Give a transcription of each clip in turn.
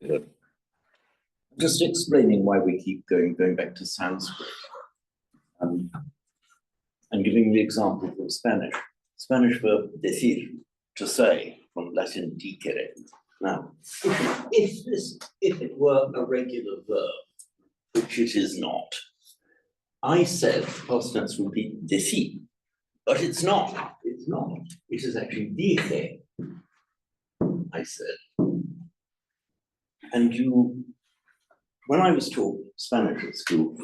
Good. Just explaining why we keep going back to Sanskrit. And giving the example from Spanish. Spanish verb decir, to say, from Latin dicere. Now, if it were a regular verb, which it is not, I said, past tense would be decir, but it's not. It's not. It is actually dije, I said. And when I was taught Spanish at school,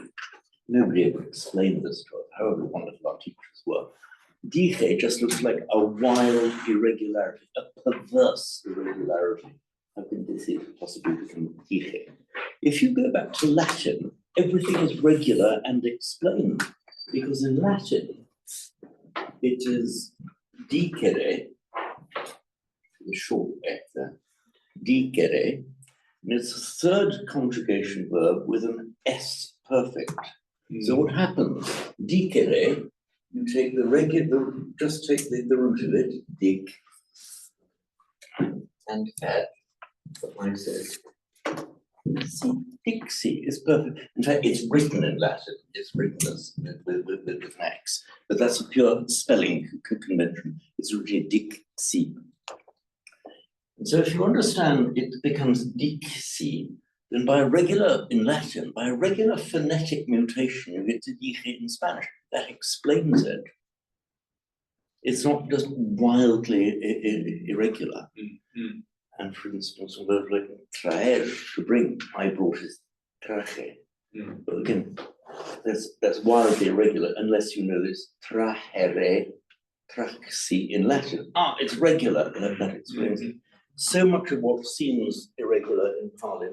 nobody ever explained this to us, however wonderful our teachers were. Dije just looks like a wild irregularity, a perverse irregularity. How can this possibly become dije? If you go back to Latin, everything is regular and explained, because in Latin, it is dicere, the short F there, dicere, and it's a third conjugation verb with an S perfect. So what happens? Dicere, you take the regular, just take the root of it, dic, and add what I said. See, dixie is perfect. In fact, it's written in Latin. It's written as with an X, but that's a pure spelling convention. It's really dixie. And so if you understand it becomes dixie, then in Latin, by a regular phonetic mutation, you get to dije in Spanish. That explains it. It's not just wildly irregular. Mm-hmm. And for instance, a word like traer, to bring, I brought is traje. Mm-hmm. But again, that's wildly irregular unless you know this trahere, traxi in Latin. It's regular, that explains it. So much of what seems irregular in Pali,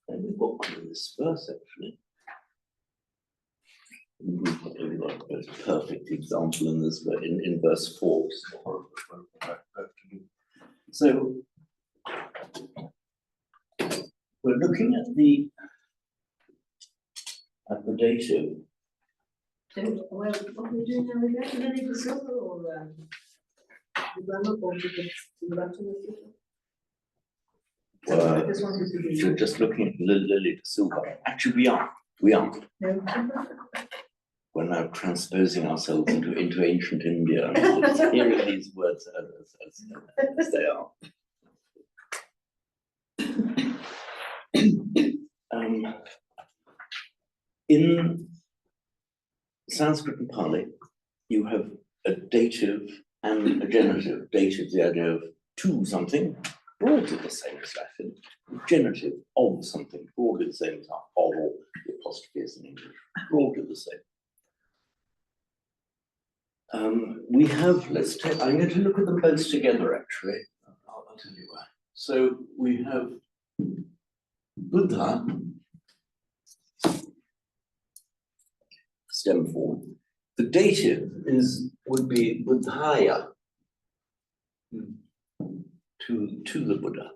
and we've got one in this verse actually. We've got a perfect example in this, in verse 4. So we're looking at the dative. So, well, what are we doing now again? Lily the silver or the grammar or the Latin? You're just looking at Lily the silver. Actually, we are. No. We're now transposing ourselves into ancient India and hearing these words as they are. In Sanskrit and Pali, you have a dative and a genitive. Dative, the idea of to something, broadly the same as Latin. Genitive of something, broadly the same as of, or the apostrophe is in English, broadly the same. We have, I'm going to look at them both together actually. I'll tell you why. So we have Buddha, stem form. The dative would be Buddhaya, to the Buddha.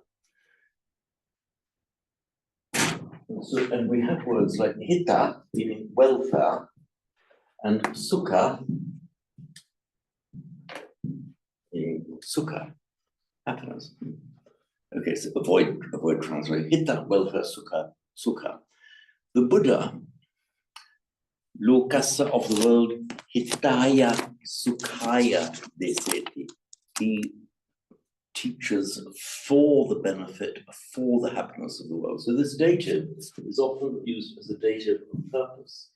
So, and we have words like hita, meaning welfare, and sukha, sukha, happiness. Okay, so avoid translation. Hita, welfare, sukha. The Buddha, lokasa of the world, hitaya, sukhaya, deseti. He teaches for the benefit, for the happiness of the world. So this dative is often used as a dative of purpose.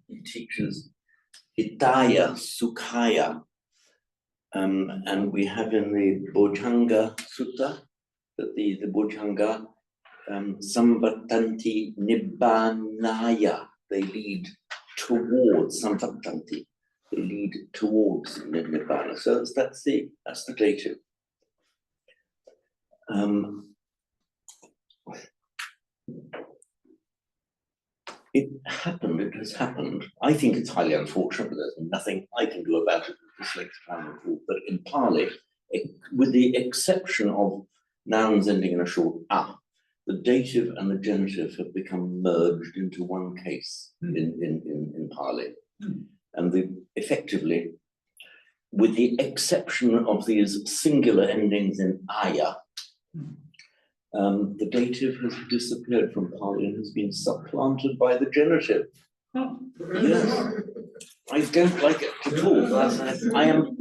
He teaches hitaya, sukhaya, and we have in the Bojjhanga Sutta that the Bojjhanga samvattanti nibbanaya, they lead towards samvattanti, they lead towards nibbana. So that's the dative. It has happened. I think it's highly unfortunate, but there's nothing I can do about it at this length of time. But in Pali, with the exception of nouns ending in a short a, the dative and the genitive have become merged into one case in Pali. And effectively, with the exception of these singular endings in aya, The dative has disappeared from Pali and has been supplanted by the genitive. Oh. Yes, I don't like it at all. I am,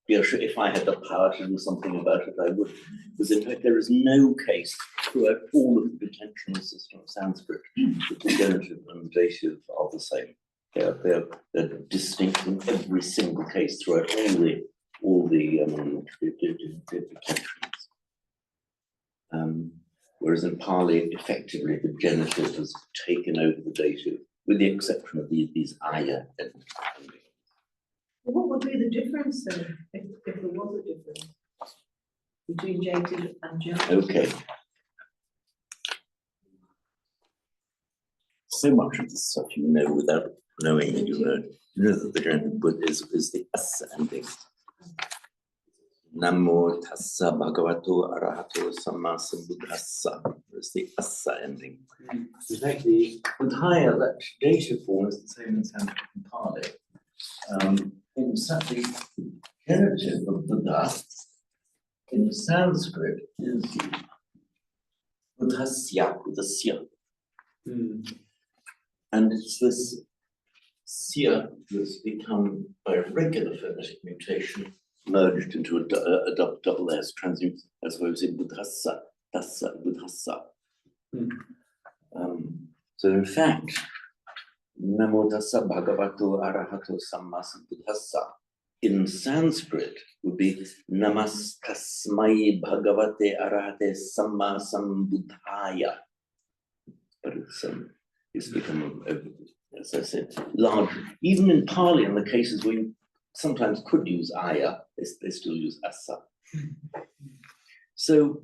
if I had the power to do something about it, I would. Because in fact, there is no case throughout all of the detentional system of Sanskrit that the genitive and the dative are the same. They're distinct in every single case throughout all the detentions. Whereas in Pali, effectively, the genitive has taken over the dative, with the exception of these aya endings. What would be the difference then, if there was a difference between dative and genitive? Okay. So much of this stuff you know without knowing that you know. You know that the genitive is the asa ending. Namo tassa bhagavato arahato sammasambuddhassa is the asa ending. In fact, the entire that dative form is the same in Sanskrit and Pali. In the genitive of Buddha in Sanskrit is buddhasya with a sya. And it's this sya that's become, by a regular phonetic mutation, merged into a double S, transmute, as well as in buddhassa, tassa, buddhassa. So in fact, Namo tassa bhagavato arahato sammasambuddhassa in Sanskrit would be Namastasmai bhagavate arahate sammasambuddhaya. But it's become, as I said, large. Even in Pali, in the cases where you sometimes could use aya, they still use asa. So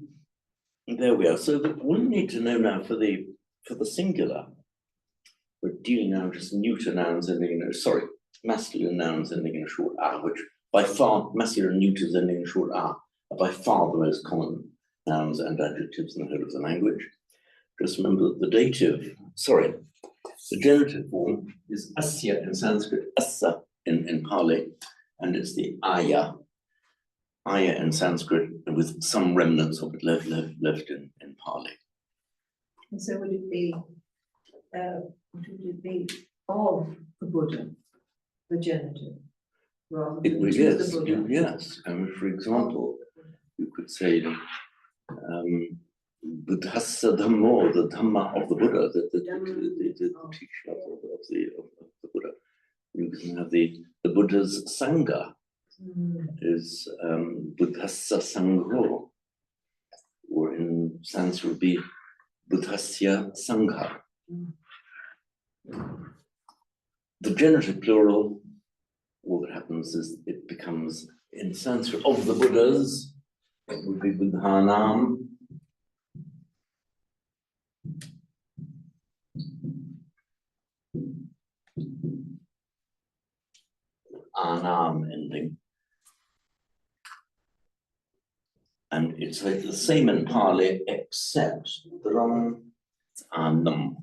there we are. So we need to know now for the singular, we're dealing now just neuter nouns ending in masculine nouns ending in a short a, which by far masculine neuters ending in a short a are by far the most common nouns and adjectives in the whole of the language. Just remember that the genitive form is asya in Sanskrit, asa in Pali, and it's the aya in Sanskrit, with some remnants of it left in Pali. And so would it be of the Buddha, the genitive, rather than Yes, the Buddha? yes. For example, you could say Buddhassa Dhammo, the Dhamma of the Buddha, the teaching of the Buddha. You can have the Buddha's Sangha is Buddhassa Sangho, or in Sanskrit would be Buddhasya Sangha. The genitive plural, all that happens is it becomes in Sanskrit of the Buddhas, it would be Buddhanam. Anam ending. And it's the same in Pali, except the wrong anam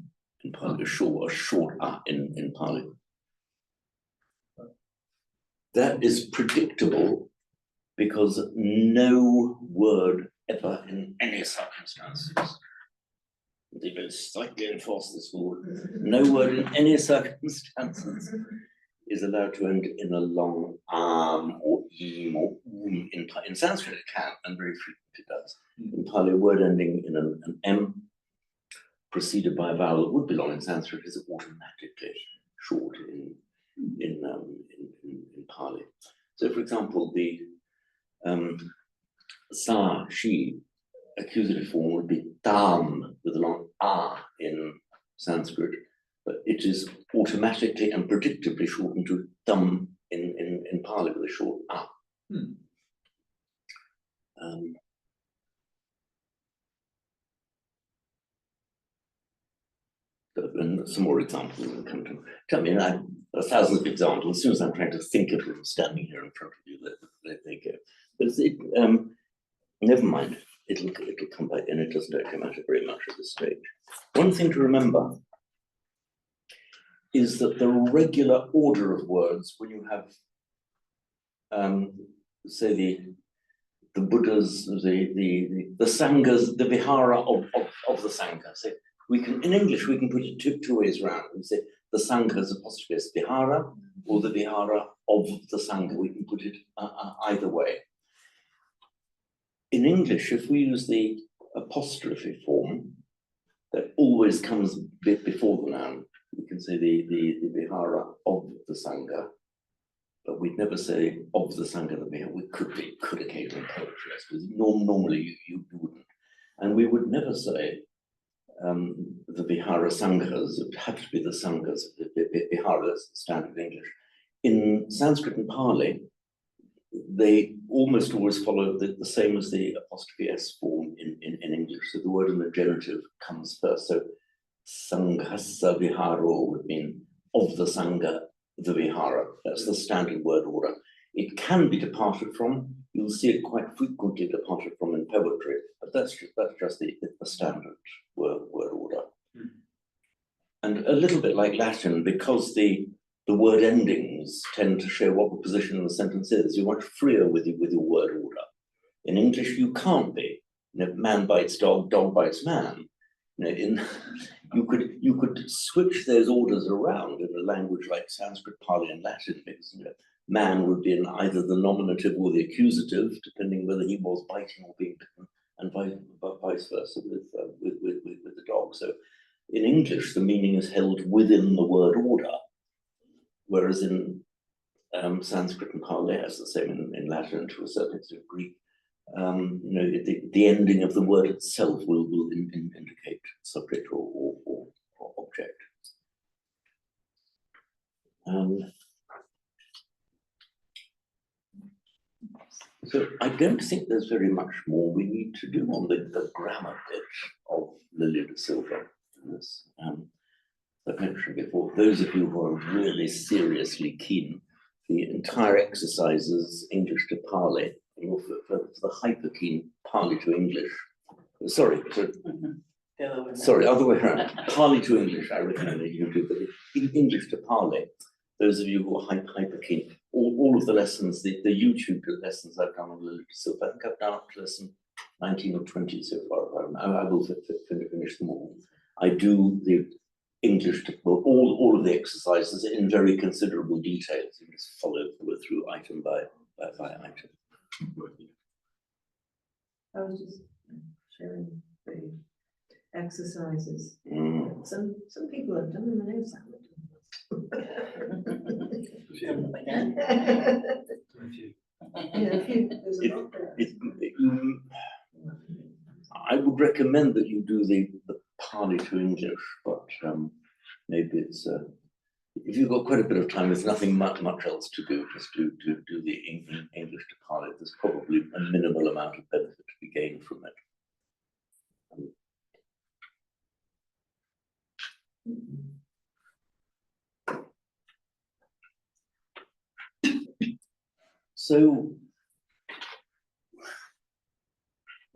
in Pali, a short a in Pali. That is predictable because no word ever in any circumstances, they will strictly enforce this rule, no word in any circumstances is allowed to end in a long or im or in Sanskrit it can, and very frequently it does. In Pali, a word ending in an M preceded by a vowel that would be long in Sanskrit is automatically short in Pali. So, for example, the sa, she, accusative form would be tam with a long a in Sanskrit, but it is automatically and predictably shortened to tam in Pali with a short a. And some more examples will come to. Tell me, there are thousands of examples. As soon as I'm trying to think of them standing here in front of you, they go. But never mind. It'll come back, and it doesn't actually matter very much at this stage. One thing to remember is that the regular order of words, when you have, say, the Buddhas, the Sanghas, the Vihara of the Sangha. So we can, in English, we can put it two ways around. We say the Sangha's apostrophe is Vihara, or the Vihara of the Sangha. We can put it either way. In English, if we use the apostrophe form, that always comes before the noun. We can say the Vihara of the Sangha, but we'd never say of the Sangha the Vihara. We could occasionally poetry, I suppose. Normally you wouldn't. And we would never say the Vihara Sanghas. It would have to be the Sanghas, the Vihara, that's standard English. In Sanskrit and Pali, they almost always follow the same as the apostrophe S form in English. So the word in the genitive comes first. So Sanghasa Viharo would mean of the Sangha, the Vihara. That's the standard word order. It can be departed from. You'll see it quite frequently departed from in poetry, but that's just the standard word order. And a little bit like Latin, because the word endings tend to show what the position in the sentence is. You're much freer with your word order. In English, you can't be. You know, man bites dog, dog bites man. You know, you could switch those orders around in a language like Sanskrit, Pali, and Latin, because you know, man would be in either the nominative or the accusative, depending whether he was biting or being bitten, and vice versa with the dog. So in English, the meaning is held within the word order. Whereas in Sanskrit and Pali, as the same in Latin, to a certain extent Greek, you know, the ending of the word itself will indicate subject or object. So I don't think there's very much more we need to do on the grammar bit of Lily de Silva. As I mentioned before, those of you who are really seriously keen, the entire exercise is English to Pali, and for the hyper keen, Pali to English. Sorry, other way around. Pali to English, I recommend that you do, but in English to Pali, those of you who are hyper keen, all of the lessons, the YouTube lessons I've done on Lily de Silva, I think I've done up to lesson 19 or 20 so far. I will finish them all. I do the English to all of the exercises in very considerable detail. So you just follow through item by item. I was just sharing the exercises. Some people have done them and they've done I would recommend that you do the Pali to English, but maybe it's if you've got quite a bit of time, there's nothing much else to do. Just do the English to Pali. There's probably a minimal amount of benefit to be gained from it. So,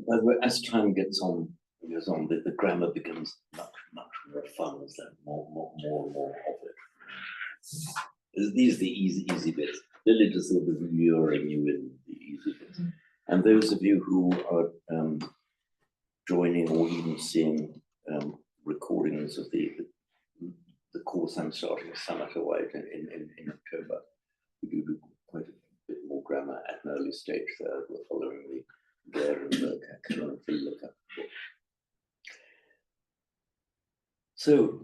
by the way, as time goes on, the grammar becomes much more fun. There's more and more of it. These are the easy bits. Lily does sort of luring you in the easy bits. And those of you who are joining or even seeing recordings of the course I'm starting Samatawide in October, we do quite a bit more grammar at an early stage there. We're following the there and the look up. So,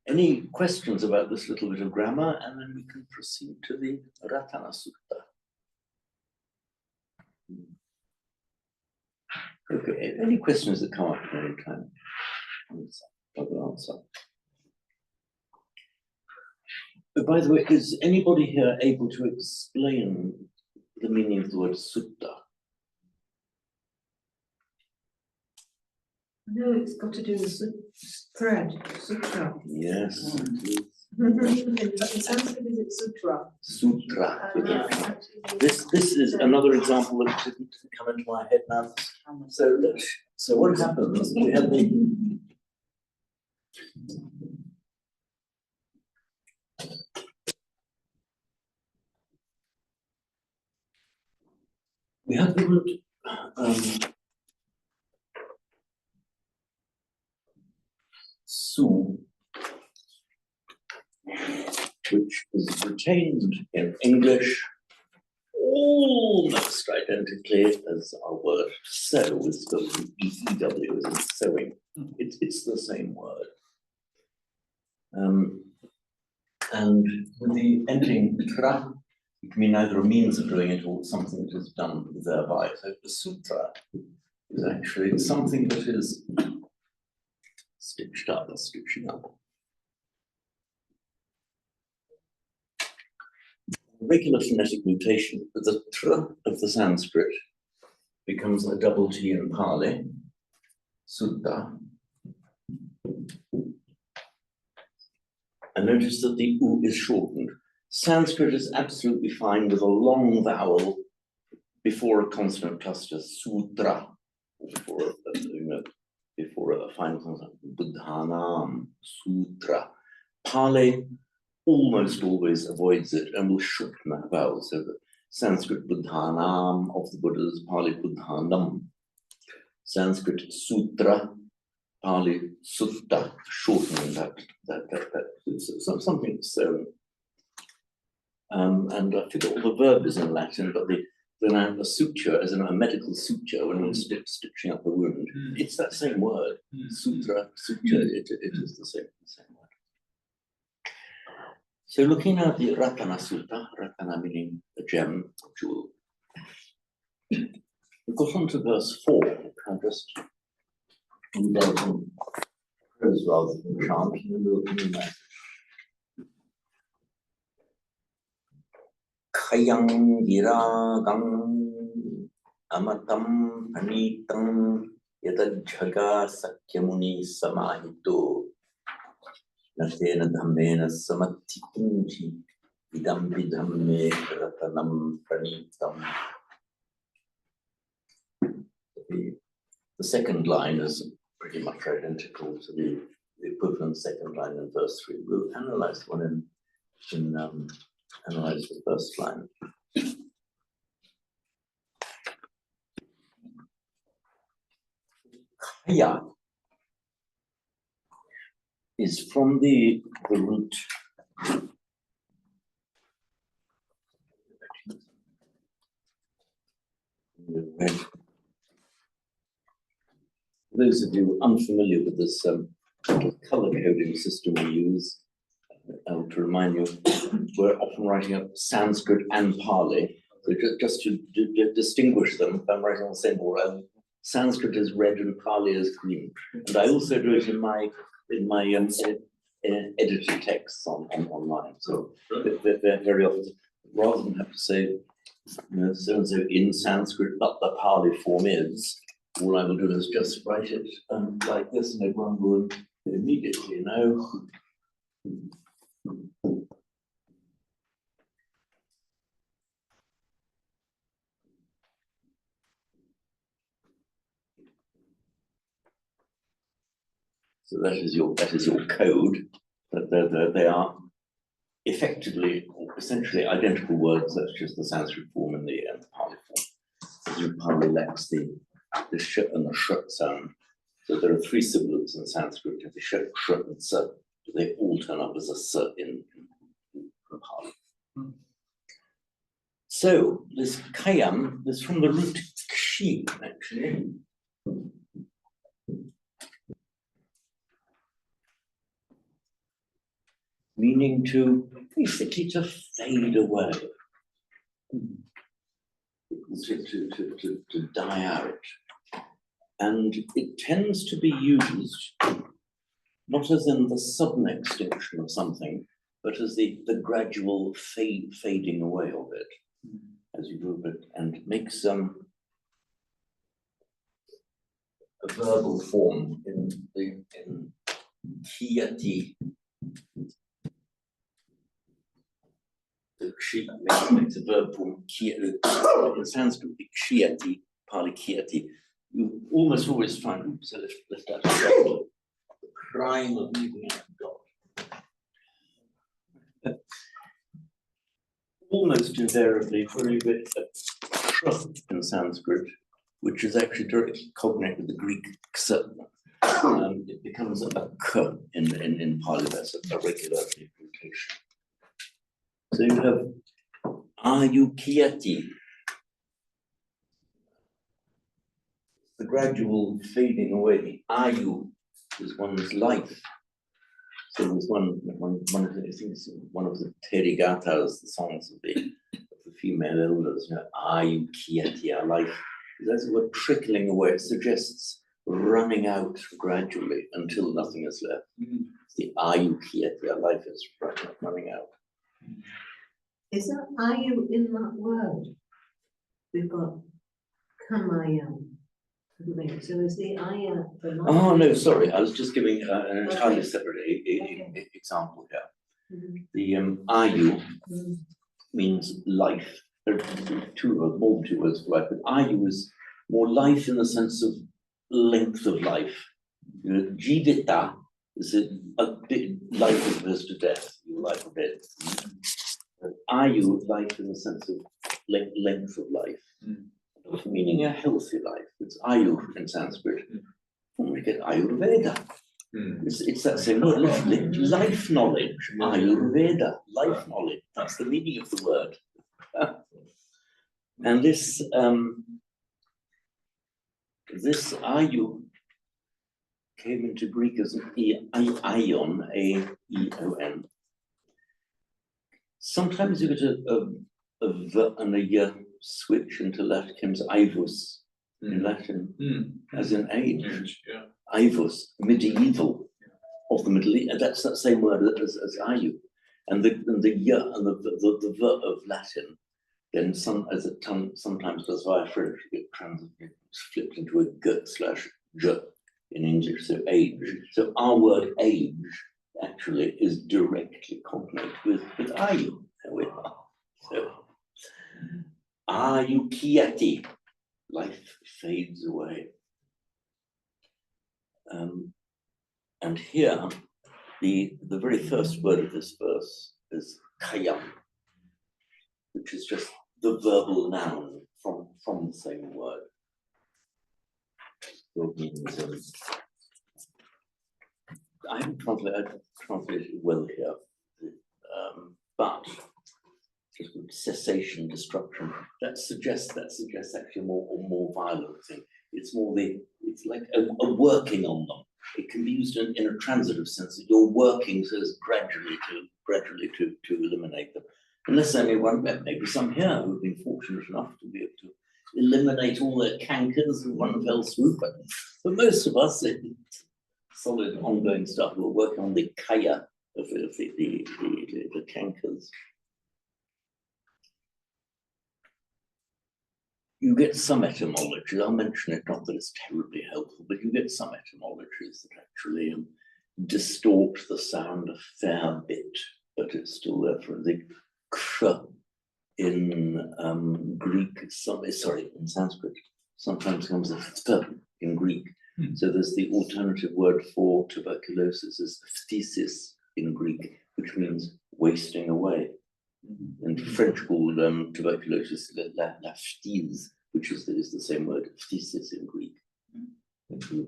any questions about this little bit of grammar, and then we can proceed to the Ratana Sutta. Okay, any questions that come up at any time? I will answer. But by the way, is anybody here able to explain the meaning of the word sutta? No, it's got to do with thread, sutra. Yes. In Sanskrit, is it sutra? Sutra. This is another example that didn't come into my head now. So what happens? We have the word Su, which is retained in English almost identically as our word sew is spelled with E-E-W as in sewing. It's the same word. And with the ending tra, it can mean either a means of doing it or something that is done thereby. So the sutra is actually something that is stitched up or stitching up. Regular phonetic mutation, the tr of the Sanskrit becomes a double T in Pali, sutta. And notice that the U is shortened. Sanskrit is absolutely fine with a long vowel before a consonant cluster, sutra, before a final consonant, buddhanam, sutra. Pali almost always avoids it and will shorten that vowel. So the Sanskrit buddhanam of the Buddhas, Pali buddhanam. Sanskrit sutra, Pali sutta, shortening that something so. And I forget all the verb is in Latin, but the suture, as in a medical suture, when you're stitching up a wound, it's that same word. Sutra, suture, it is the same word. So looking at the Ratana Sutta, Ratana meaning a gem, a jewel. We got on to verse 4. I'll just indulge in prose rather than chant. Khayang viragam amatam panitam yadajhaga sakyamuni samahito natena dhammena samathikunchi idam vidhamme ratanam pranitam. The second line is pretty much identical to the equivalent second line in verse 3. We'll analyze the one analyze the first line. Kaya is from the root For those of you unfamiliar with this color coding system we use, to remind you, we're often writing up Sanskrit and Pali. So just to distinguish them, if I'm writing on the same board, Sanskrit is red and Pali is green. And I also do it in my edited texts online. So very often, rather than have to say, so and so in Sanskrit, but the Pali form is, all I will do is just write it like this, and everyone will immediately know. So that is your code. That they are effectively, essentially identical words. That's just the Sanskrit form and the Pali form. Pali lacks the sh and the sh sound. So there are 3 sibilants in Sanskrit: the sh, and s. They all turn up as a s in Pali. So this kayam is from the root kshi, actually. Meaning to basically to fade away, to die out. And it tends to be used not as in the sudden extinction of something, but as the gradual fading away of it as you move it, and makes a verbal form in kiyati. Makes a verb form in Sanskrit, kshiyati, Pali kiyati. You almost always find, oops, I left out the crime of leaving out God. Almost invariably, for a bit in Sanskrit which is actually directly cognate with the Greek x. It becomes a k in Pali. That's a regular implementation. So you have ayukyati, the gradual fading away. The ayu is one's life. So there's one of the, I think it's one of the Terigatas, the songs of the female elders, you know, ayukyati, our life. That's the word trickling away. It suggests running out gradually until nothing is left. It's the ayukyati, our life is running out. Is that ayu in that word? We've got kamayam. So is the aya for life? Oh no, sorry, I was just giving an entirely separate example here. The ayu means life. There are more than two words for life, but ayu is more life in the sense of length of life. Jivita is a bit life as opposed to death, your life or death. Ayu, life in the sense of length of life, meaning a healthy life. It's ayu in Sanskrit. And we get Ayurveda. It's that same word, literally, life knowledge. Ayurveda, life knowledge. That's the meaning of the word. And this ayu came into Greek as an aion, A-E-O-N. Sometimes you get a v and a y switch into Latin, comes aivus in Latin, as in age. Aivus, medieval, of the Middle East, and that's that same word as ayu. And the y and the v of Latin, then sometimes does via French, it's flipped into a g/j in English, so age. So our word age actually is directly cognate with ayu. There we are. So ayukyati, life fades away. And here, the very first word of this verse is kayam, which is just the verbal noun from the same word. So it means, I haven't translated it well here, but just cessation, destruction. That suggests actually a more violent thing. It's like a working on them. It can be used in a transitive sense that you're working so as gradually to eliminate them. Unless only one, maybe some here who've been fortunate enough to be able to eliminate all their cankers in one fell swoop. But for most of us, it's solid ongoing stuff. We're working on the kaya of the cankers. You get some etymology. I'll mention it, not that it's terribly helpful, but you get some etymologies that actually distort the sound a fair bit, but it's still there. For the kr in Greek, in Sanskrit, sometimes comes a th in Greek. So there's the alternative word for tuberculosis is phthisis in Greek, which means wasting away. And French called tuberculosis la phthise, which is the same word, phthisis in Greek,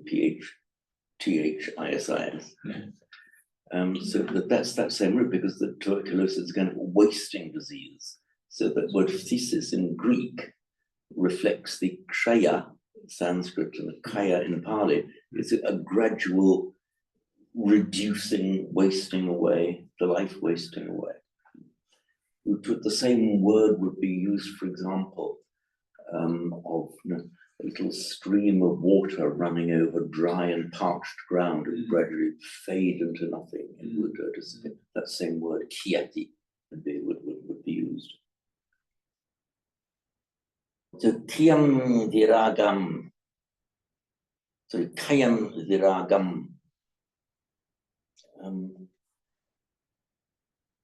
P-H-T-H-I-S-I-S. So that's that same root, because the tuberculosis is kind of a wasting disease. So that word phthisis in Greek reflects the kshaya Sanskrit and the kaya in Pali. It's a gradual reducing, wasting away, the life wasting away. The same word would be used, for example, of a little stream of water running over dry and parched ground and gradually fade into nothing. It would that same word, kyati, would be used. So kayam viragam. So kayam viragam.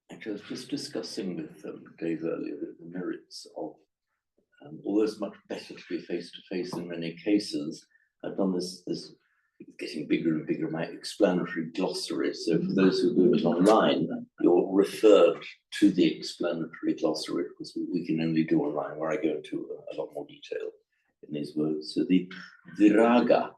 Actually, I was just discussing with Dave earlier the merits of, although it's much better to be face to face in many cases, I've done this getting bigger and bigger, my explanatory glossary. So for those who do it online, you're referred to the explanatory glossary, because we can only do online, where I go into a lot more detail in these words. So the viraga.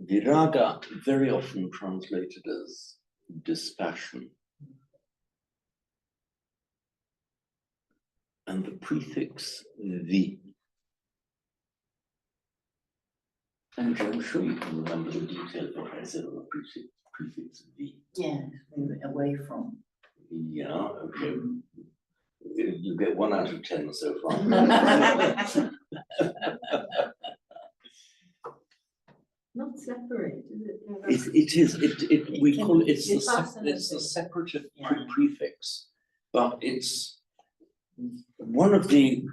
Viraga, very often translated as dispassion. And the prefix vi. And I'm sure you can remember the detail of what I said on the prefix vi. Yeah, move it away from. Yeah, okay. You get 1 out of 10 so far. Not separate, is it? It is. We call it. It's the separative prefix, but it's one of the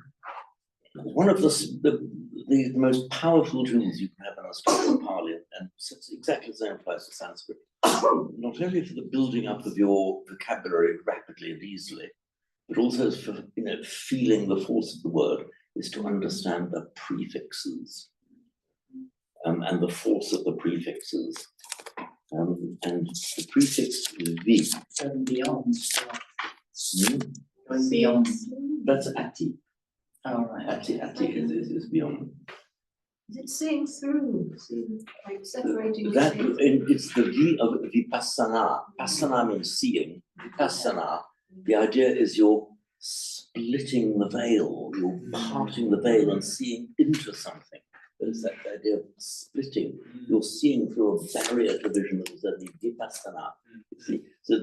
most powerful tools you can have in a study of Pali, and it's exactly the same applies to Sanskrit. Not only for the building up of your vocabulary rapidly and easily, but also for feeling the force of the word, is to understand the prefixes and the force of the prefixes. And the prefix vi. Going beyond. Hmm? Going beyond. That's ati. All right. Ati is beyond. Is it seeing through, like separating? That it's the vi of vipassana. Passana means seeing. Vipassana. The idea is you're splitting the veil. You're parting the veil and seeing into something. There's that idea of splitting. You're seeing through a barrier to vision that was the vipassana. See? So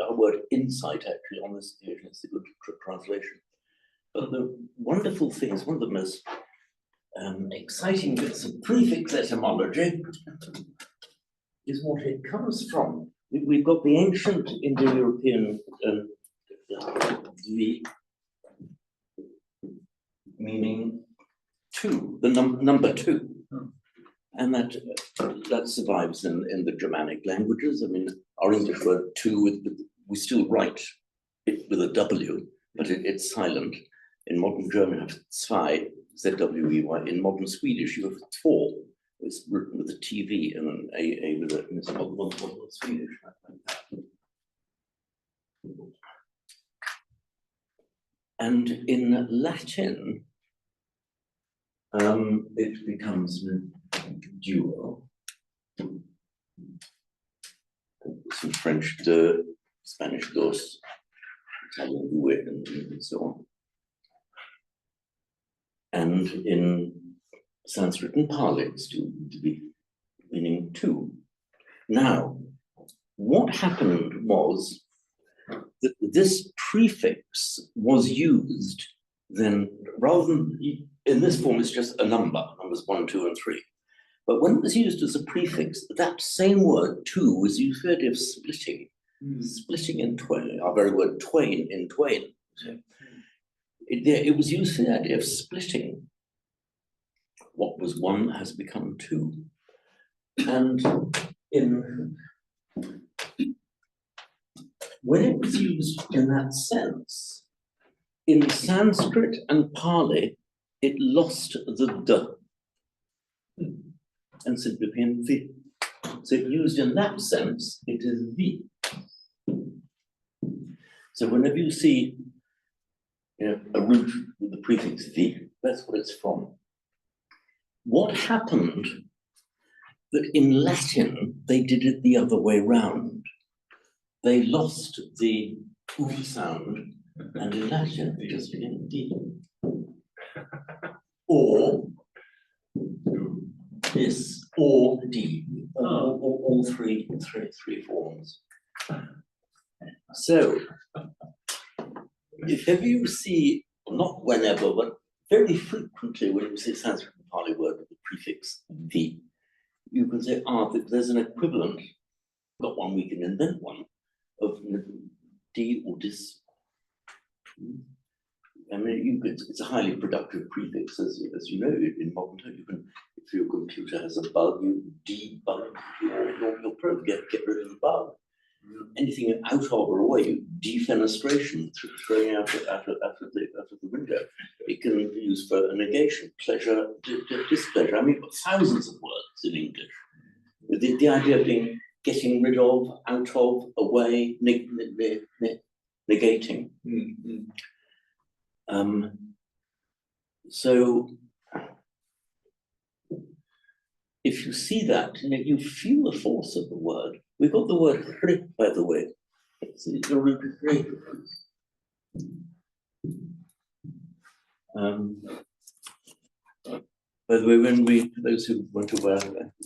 our word insight actually on this occasion is a good translation. But the wonderful thing is one of the most exciting bits of prefix etymology is what it comes from. We've got the ancient Indo-European vi, meaning two, the number two. And that survives in the Germanic languages. I mean, our English word two, we still write it with a W, but it's silent. In modern German, you have zwei, Z-W-E-Y. In modern Swedish, you have två. It's written with a TV and an A with a modern Swedish. And in Latin, it becomes duo. Some French de, Spanish dos, Italian due, and so on. And in Sanskrit and Pali, it's to be meaning two. Now, what happened was that this prefix was used then, rather than in this form, it's just a number, numbers 1, 2, and 3. But when it was used as a prefix, that same word two was used for the idea of splitting, splitting in twain, our very word twain in twain. So it was used for the idea of splitting. What was one has become two. And when it was used in that sense, in Sanskrit and Pali, it lost the d and simply became vi. So used in that sense, it is vi. So whenever you see a root with the prefix vi, that's what it's from. What happened that in Latin, they did it the other way round. They lost the oo sound, and in Latin, it just became d. Or this, or d, all three forms. So, if ever you see, not whenever, but very frequently when you see Sanskrit and Pali word with the prefix vi, you can say, there's an equivalent, got one, we can invent one, of d or dis. I mean, it's a highly productive prefix, as you know, in modern time. You can, if your computer has a bug, you debug your program, get rid of the bug. Anything out of or away, you defenestration, throwing out of the window. It can be used for a negation, pleasure, displeasure. I mean, thousands of words in English. The idea of getting rid of, out of, away, negating. So if you see that, you feel the force of the word. We've got the word hri, by the way. It's the root hri. By the way, when those who want to wear,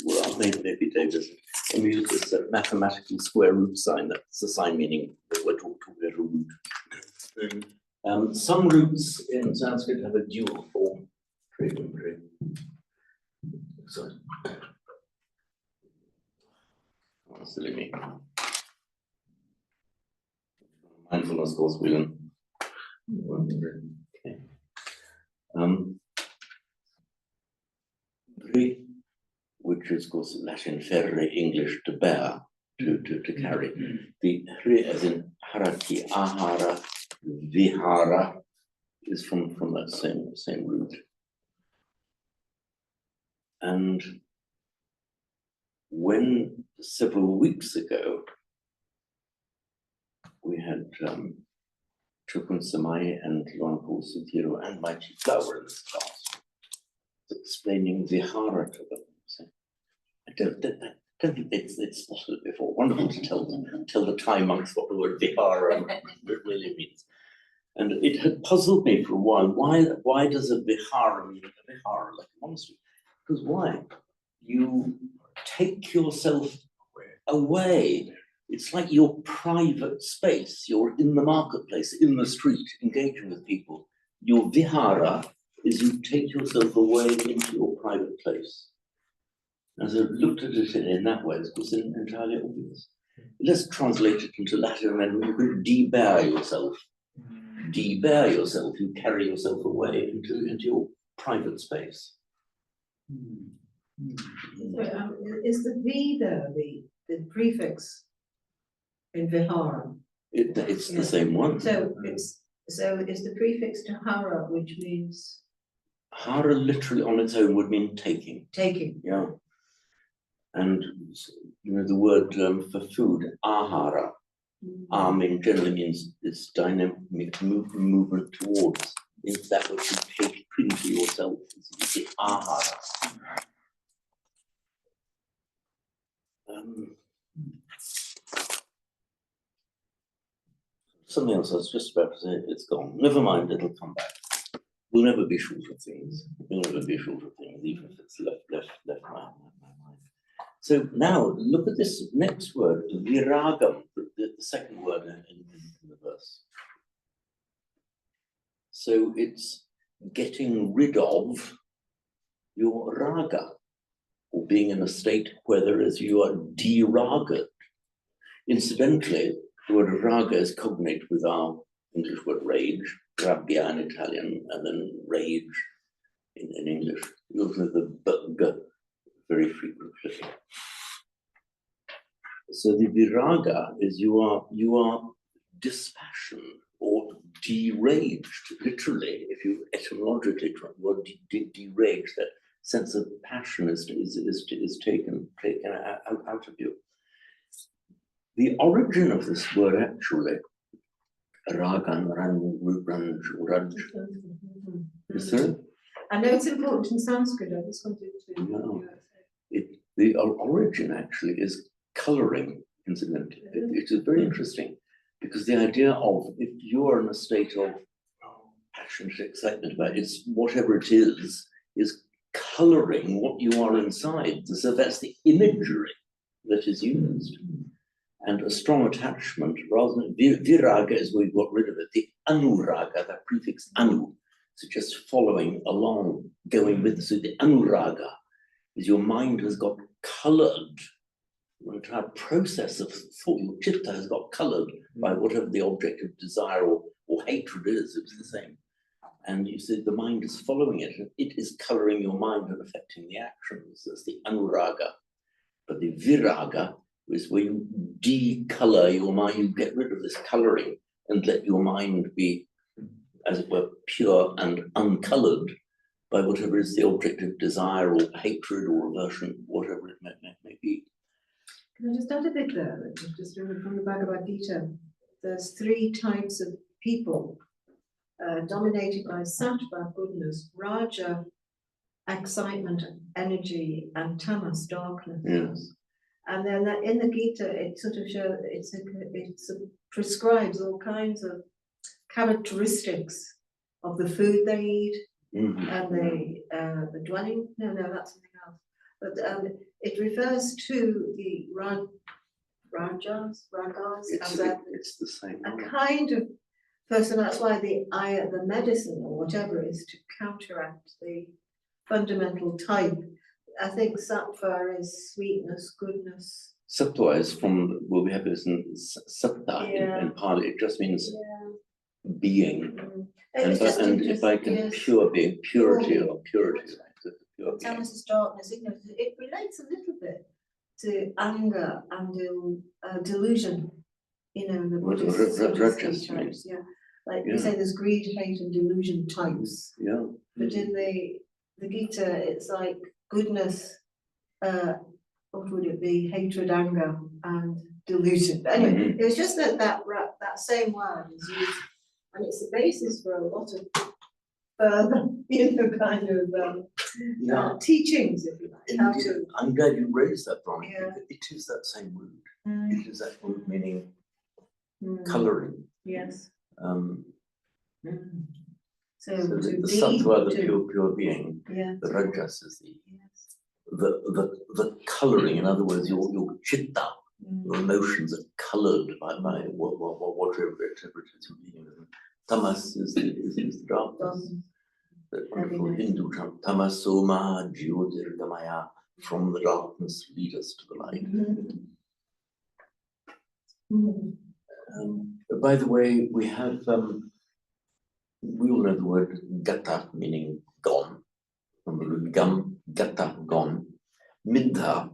well, maybe David, when we use this mathematical square root sign, that's a sign meaning that we're talking about a root. Some roots in Sanskrit have a dual form. Sorry. Silly me. Mindfulness goes within. Okay. Hri, which is of course Latin ferre, English to bear, to carry. The hri as in harati, ahara, vihara is from that same root. And when several weeks ago we had Chukun Samai and Luan Paul Sutiro and Mighty Flower in this class explaining vihara to them. So I don't think they'd spotted it before. Wonderful to tell the Thai monks what the word vihara really means. And it had puzzled me for a while. Why does a vihara mean a vihara, like a monastery? Because why? You take yourself away. It's like your private space. You're in the marketplace, in the street, engaging with people. Your vihara is you take yourself away into your private place. As I looked at it in that way, it was entirely obvious. Let's translate it into Latin, and you can de-bear yourself. De-bear yourself, you carry yourself away into your private space. So, is the V there the prefix in vihara? It's the same one. So is the prefix to hara, which means Hara literally on its own would mean taking. taking. Yeah. And the word for food, ahara, generally means it's dynamic movement towards. It's that which you take into yourself. It's the ahara. Something else I was just about to say, it's gone. Never mind, it'll come back. We'll never be short of things. We'll never be short of things, even if it's left my mind. So now look at this next word, viragam, the second word in the verse. So it's getting rid of your raga, or being in a state where you are deragad. Incidentally, the word raga is cognate with our English word rage, rabbia in Italian, and then rage in English. You also have the g very frequently. So the viraga is you are dispassionate or deraged, literally, if you etymologically try the word deraged, that sense of passion is taken out of you. The origin of this word actually, ragan, ranj, is there? I know it's important in Sanskrit, I just wanted to. No. The origin actually is coloring, incidentally. It is very interesting because the idea of if you are in a state of passionate excitement about it, it's whatever it is coloring what you are inside. So that's the imagery that is used. And a strong attachment, rather than viraga is we've got rid of it, the anuraga, that prefix anu, so just following along, going with, so the anuraga is your mind has got colored, your entire process of thought, your chitta has got colored by whatever the object of desire or hatred is, it's the same. And you see the mind is following it, and it is coloring your mind and affecting the actions. That's the anuraga. But the viraga is where you decolor your mind, you get rid of this coloring and let your mind be, as it were, pure and uncolored by whatever is the object of desire or hatred or aversion, whatever it may be. Can I just add a bit there? Just from the Bhagavad Gita, there's 3 types of people, dominated by sattva, goodness, raja, excitement, energy, and tamas, darkness. Yes. And then in the Gita, it sort of shows, it prescribes all kinds of characteristics of the food they eat, Mhm. and the dwelling. No, that's something else. But it refers to the ragas as It's the same. a kind of person. That's why the medicine or whatever is to counteract the fundamental type. I think sattva is sweetness, goodness. Sattva is from, well, we have this in satta in Pali, it just means being. Mm. And, It's just and if I can yes. pure being, purity Pure or purity, right? The pure being. Tamas is darkness, ignorance. It relates a little bit to anger and delusion. You know, the What Buddhist sort of rajas three types, mean. yeah. Like we Yeah. say, there's greed, hate, and delusion types. Yeah. But in the Gita, it's like goodness. What would it be? Hatred, anger, and delusion. But anyway, it was just that same word is used, and it's the basis for a lot of further, kind of teachings, if you like. How to. I'm glad you raised that, Bronnie. Yeah. It is that same root. Mm, It is that root meaning mm, colouring. Yes. Mm. So So to the be, sattva, the to, pure being, yeah. the rajas is Yes. the colouring. In other words, your chitta, your Mm, emotions are coloured by whatever it is you're dealing with. Tamas is the darkness. That wonderful Heaviness. Hindu term, tamasoma jyotirgamaya, from the darkness lead us to the light. By the way, we have, we all know the word gata, meaning gone, from the root gam, gata, gone. Middha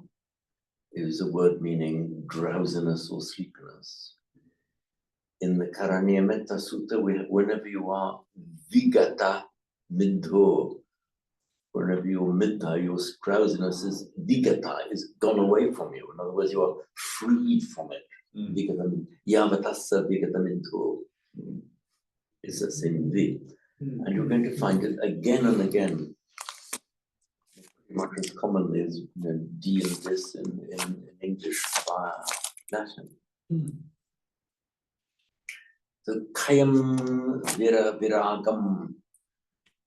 is a word meaning drowsiness or sleepiness. In the Karaniya Sutta, we have, whenever you are vigata middho, whenever you're middha, your drowsiness is vigata, is gone away from you. In other words, you are freed from it. Yavatassa vigata middho. It's the same V. And you're going to find it again and again. Pretty much as commonly as D and this in English via Latin. So kayam viragam,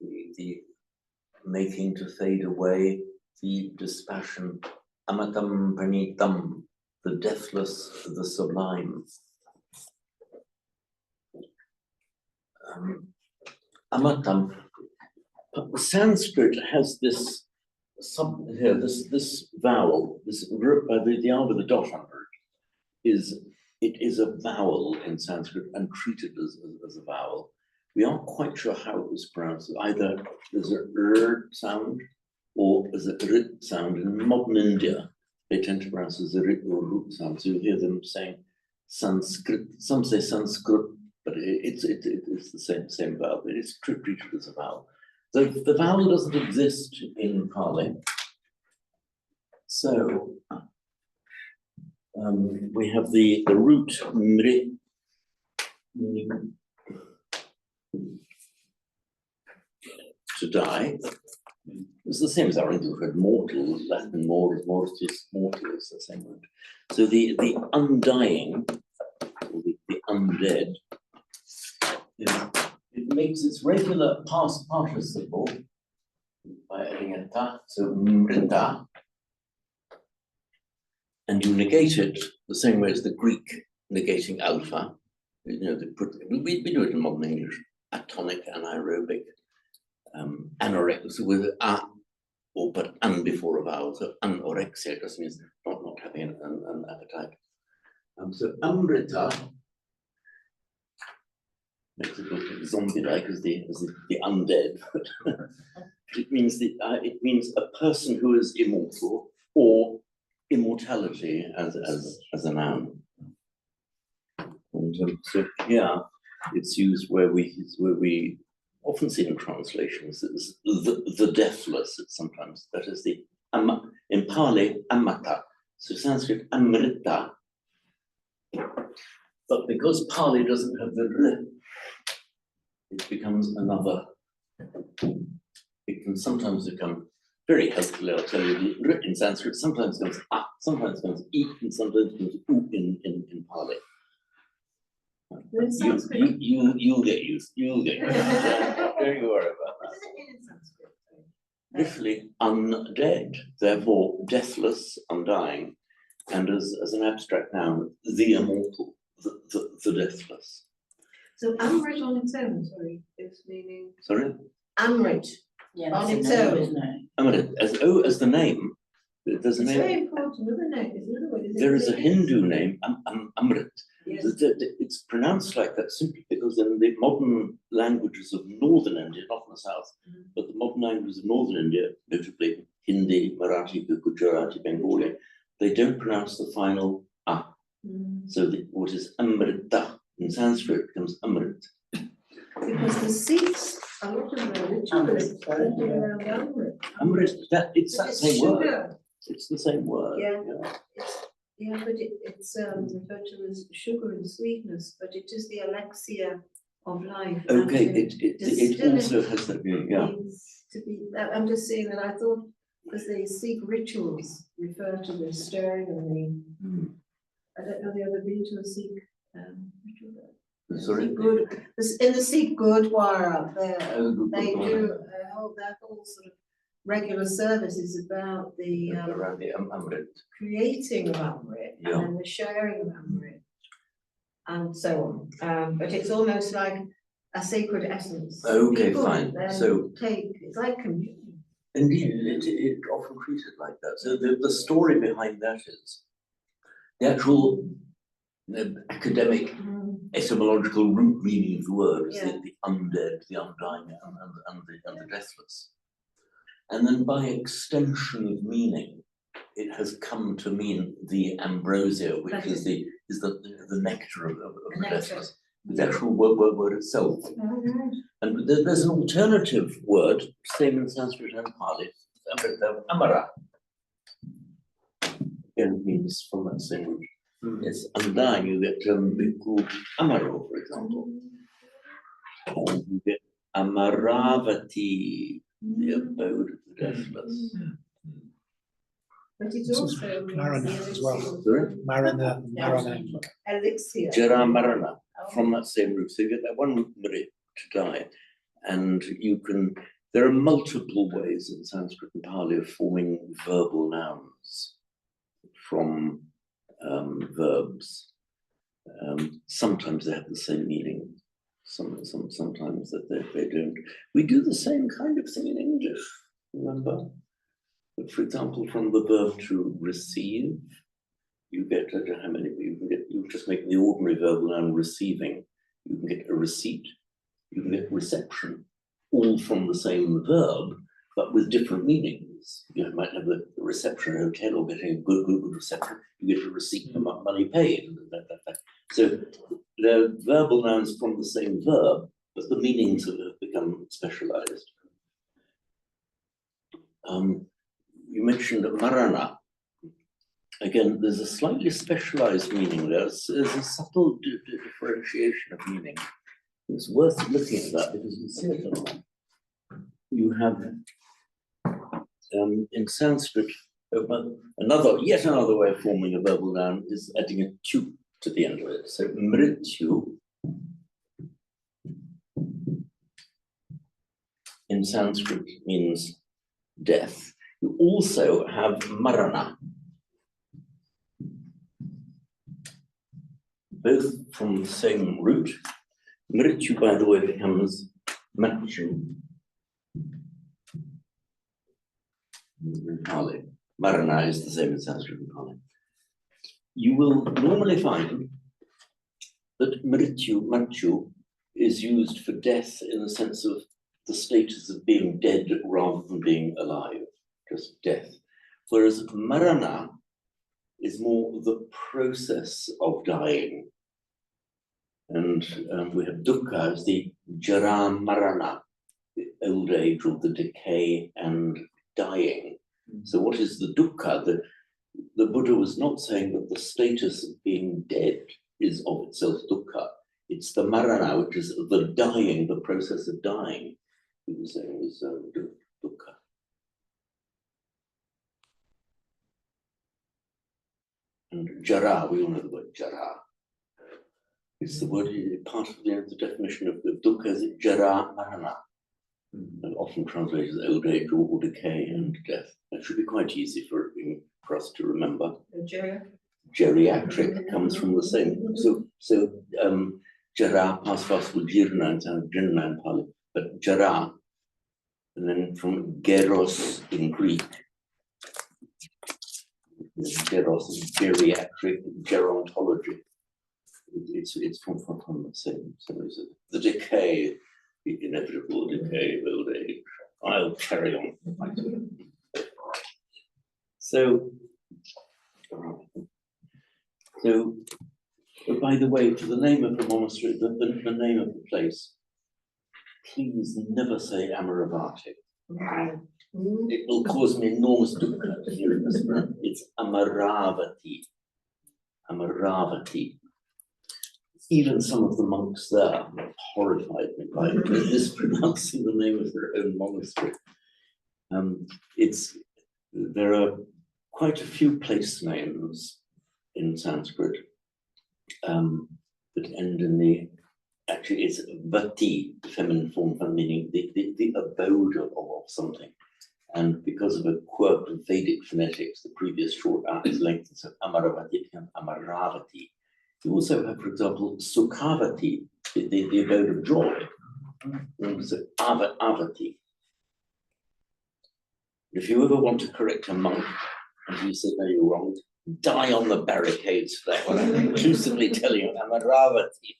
the making to fade away, the dispassion, amatam pranitam, the deathless, the sublime. Amatam. Sanskrit has this here, this vowel, this the R with the dot under it is a vowel in Sanskrit and treated as a vowel. We aren't quite sure how it was pronounced. Either there's a r sound or as a r sound. In modern India, they tend to pronounce as a r or r sound. So you hear them saying Sanskrit. Some say Sanskrit, but it's the same vowel. But it's treated as a vowel. The vowel doesn't exist in Pali. So we have the root mri, meaning to die. It's the same as our English word mortal, Latin mortis, mortal is the same word. So the undying, or the undead, it makes its regular past participle by adding a ta, so mrita, and you negate it the same way as the Greek negating alpha. You know, we do it in modern English, atonic, anaerobic, anorexia, so with a or but an before a vowel. So anorexia just means not having an appetite. So amrita makes it look zombie-like as the undead. It means a person who is immortal or immortality as a noun. And so yeah, it's used where we often see in translations as the deathless. It's sometimes that is the in Pali amata. So Sanskrit amrita. But because Pali doesn't have the r, it becomes another. It can sometimes become very helpfully, I'll tell you, the r in Sanskrit sometimes comes a, sometimes comes e, and sometimes comes u in Pali. In Sanskrit. You'll get used. You'll get used. Don't you worry about What that. does it mean in Sanskrit? Literally undead, therefore deathless, undying, and as an abstract noun, the immortal, the deathless. So Amrit on its own, sorry, is meaning Sorry? Amrit. Yeah, On that's its a name, own. isn't it? I mean, as the name, there's a It's very name, important, isn't it? Isn't it? there is a Hindu name, Amrit. Yes. It's pronounced like that simply because in the modern languages of northern India, not in the south, Mhm. but the modern languages of northern India, notably Hindi, Marathi, Gujarati, Bengali, they don't pronounce the final a. Mm. So what is Amrita in Sanskrit becomes Amrit. Because the Sikhs, a lot of their rituals Amrit, centered yeah. around Amrit. Amrit, it's But that it's same word. sugar. It's the same word. Yeah. Yeah, but it's referred to as sugar and sweetness, but it is the elixir of life. and Okay, to it distill also has that meaning, yeah. needs to be, I'm just saying that I thought, because the Sikh rituals refer to the stirring and the, Hmm. I don't know, have you ever been to a Sikh ritual? Sorry? In the Sikh Gurdwara, they Gurdwara. do, that whole sort of regular service is about the Around the Amrit. creating of Amrit Yeah. and then the sharing of Amrit and so on. But it's almost like a sacred essence. Okay, People fine. then So- it's like communion. Indeed, it often treated like that. So the story behind that is the actual academic etymological root meaning of the word is Yeah. the undead, the undying, and the deathless. And then by extension of meaning, it has come to mean the ambrosia, which is the nectar of the Nectar. deathless. The actual word itself. And there's an alternative word, same in Sanskrit and Pali, Amara. Again, means from that same root. It's undying, you get called Amaro, for example. And you get Amaravati, the abode of the deathless. But it This is also means Marana the as well. elixir. Sorry? Marana, Marana. Elixir. Jara Marana, from that same root. So you get that one root to die. And you can, there are multiple ways in Sanskrit and Pali of forming verbal nouns from verbs. Sometimes they have the same meaning. Sometimes that they don't. We do the same kind of thing in English, remember? But for example, from the verb to receive, you get, I don't know how many, you just make the ordinary verbal noun receiving. You can get a receipt, you can get reception, all from the same verb, but with different meanings. You might have the reception hotel or getting a good reception, you get a receipt for money paid. So they're verbal nouns from the same verb, but the meanings have become specialized. You mentioned Marana. Again, there's a slightly specialized meaning there. There's a subtle differentiation of meaning. It's worth looking at that because you see it a lot. You have in Sanskrit, yet another way of forming a verbal noun is adding a tu to the end of it. So mrityu in Sanskrit means death. You also have marana, both from the same root. Mrityu, by the way, becomes matchu in Pali. Marana is the same in Sanskrit and Pali. You will normally find that matchu is used for death in the sense of the status of being dead rather than being alive, just death. Whereas marana is more the process of dying. And we have dukkha as the jara marana, the old age or the decay and dying. So what is the dukkha? The Buddha was not saying that the status of being dead is of itself dukkha. It's the marana, which is the dying, the process of dying. He was saying was dukkha. And jara, we all know the word jara. It's the word, part of the definition of dukkha is jara marana. And often translated as old age or decay and death. That should be quite easy for us to remember. Geriatric comes from the same. So jara, past participle jirna in Pali, but jara, and then from geros in Greek. Geros is geriatric, gerontology. It's from the same. So the decay, the inevitable decay of old age. I'll carry on. So, by the way, for the name of the monastery, the name of the place, please never say Amaravati. It will cause me enormous dukkha to hear this. It's Amaravati. Amaravati. Even some of the monks there horrified me by mispronouncing the name of their own monastery. There are quite a few place names in Sanskrit that end in the, actually it's vati, the feminine form, meaning the abode of something. And because of a quirk of Vedic phonetics, the previous short R is lengthened, so Amaravati becomes Amaravati. You also have, for example, Sukhavati, the abode of joy. So Avati. If you ever want to correct a monk and he said, no, you're wrong, die on the barricades for that one. I'm inclusively telling you, Amaravati.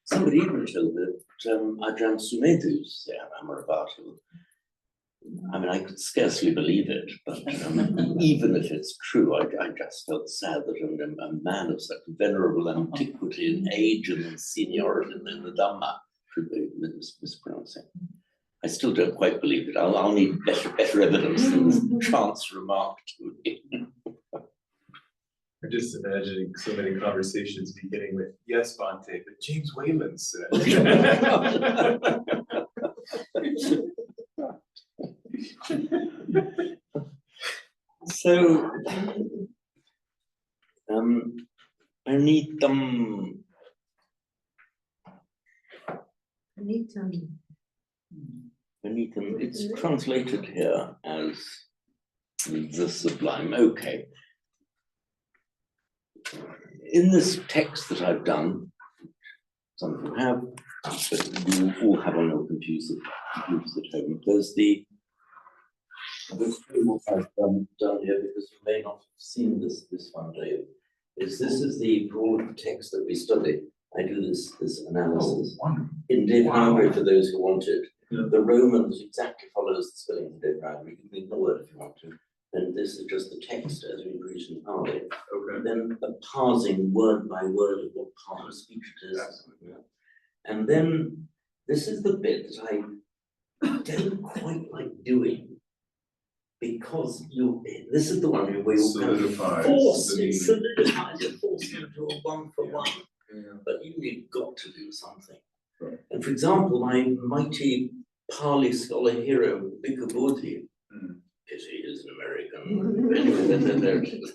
Somebody even told that Ajahn Sumedhu's Amaravati. I mean, I could scarcely believe it, but even if it's true, I just felt sad that a man of such venerable antiquity and age and seniority in the Dhamma should be mispronouncing. I still don't quite believe it. I'll need better evidence than this chance remark to me. I'm just imagining so many conversations beginning with, yes, Bhante, but James Whalen said. So, Anitam. Anitam, it's translated here as the sublime. Okay. In this text that I've done, some of you have, but you all have on your computers at home. There's what I've done here, because you may not have seen this one day, is this is for all of the text that we study. I do this analysis in Devanagari for those who want it. Yeah. The Romans exactly follows the spelling of Devanagari. You can ignore it if you want to. And this is just the text as we read in Pali. Okay. Then a parsing word by word of what part of speech it is. Yeah. And then this is the bit that I don't quite like doing, because this is the one where you kind of force it, solidifies it, force it into a one for one. Yeah. But you've got to do something. Right. And for example, my mighty Pali scholar hero, Bhikkhu Bodhi, pity he's an American. Anyway, there it is.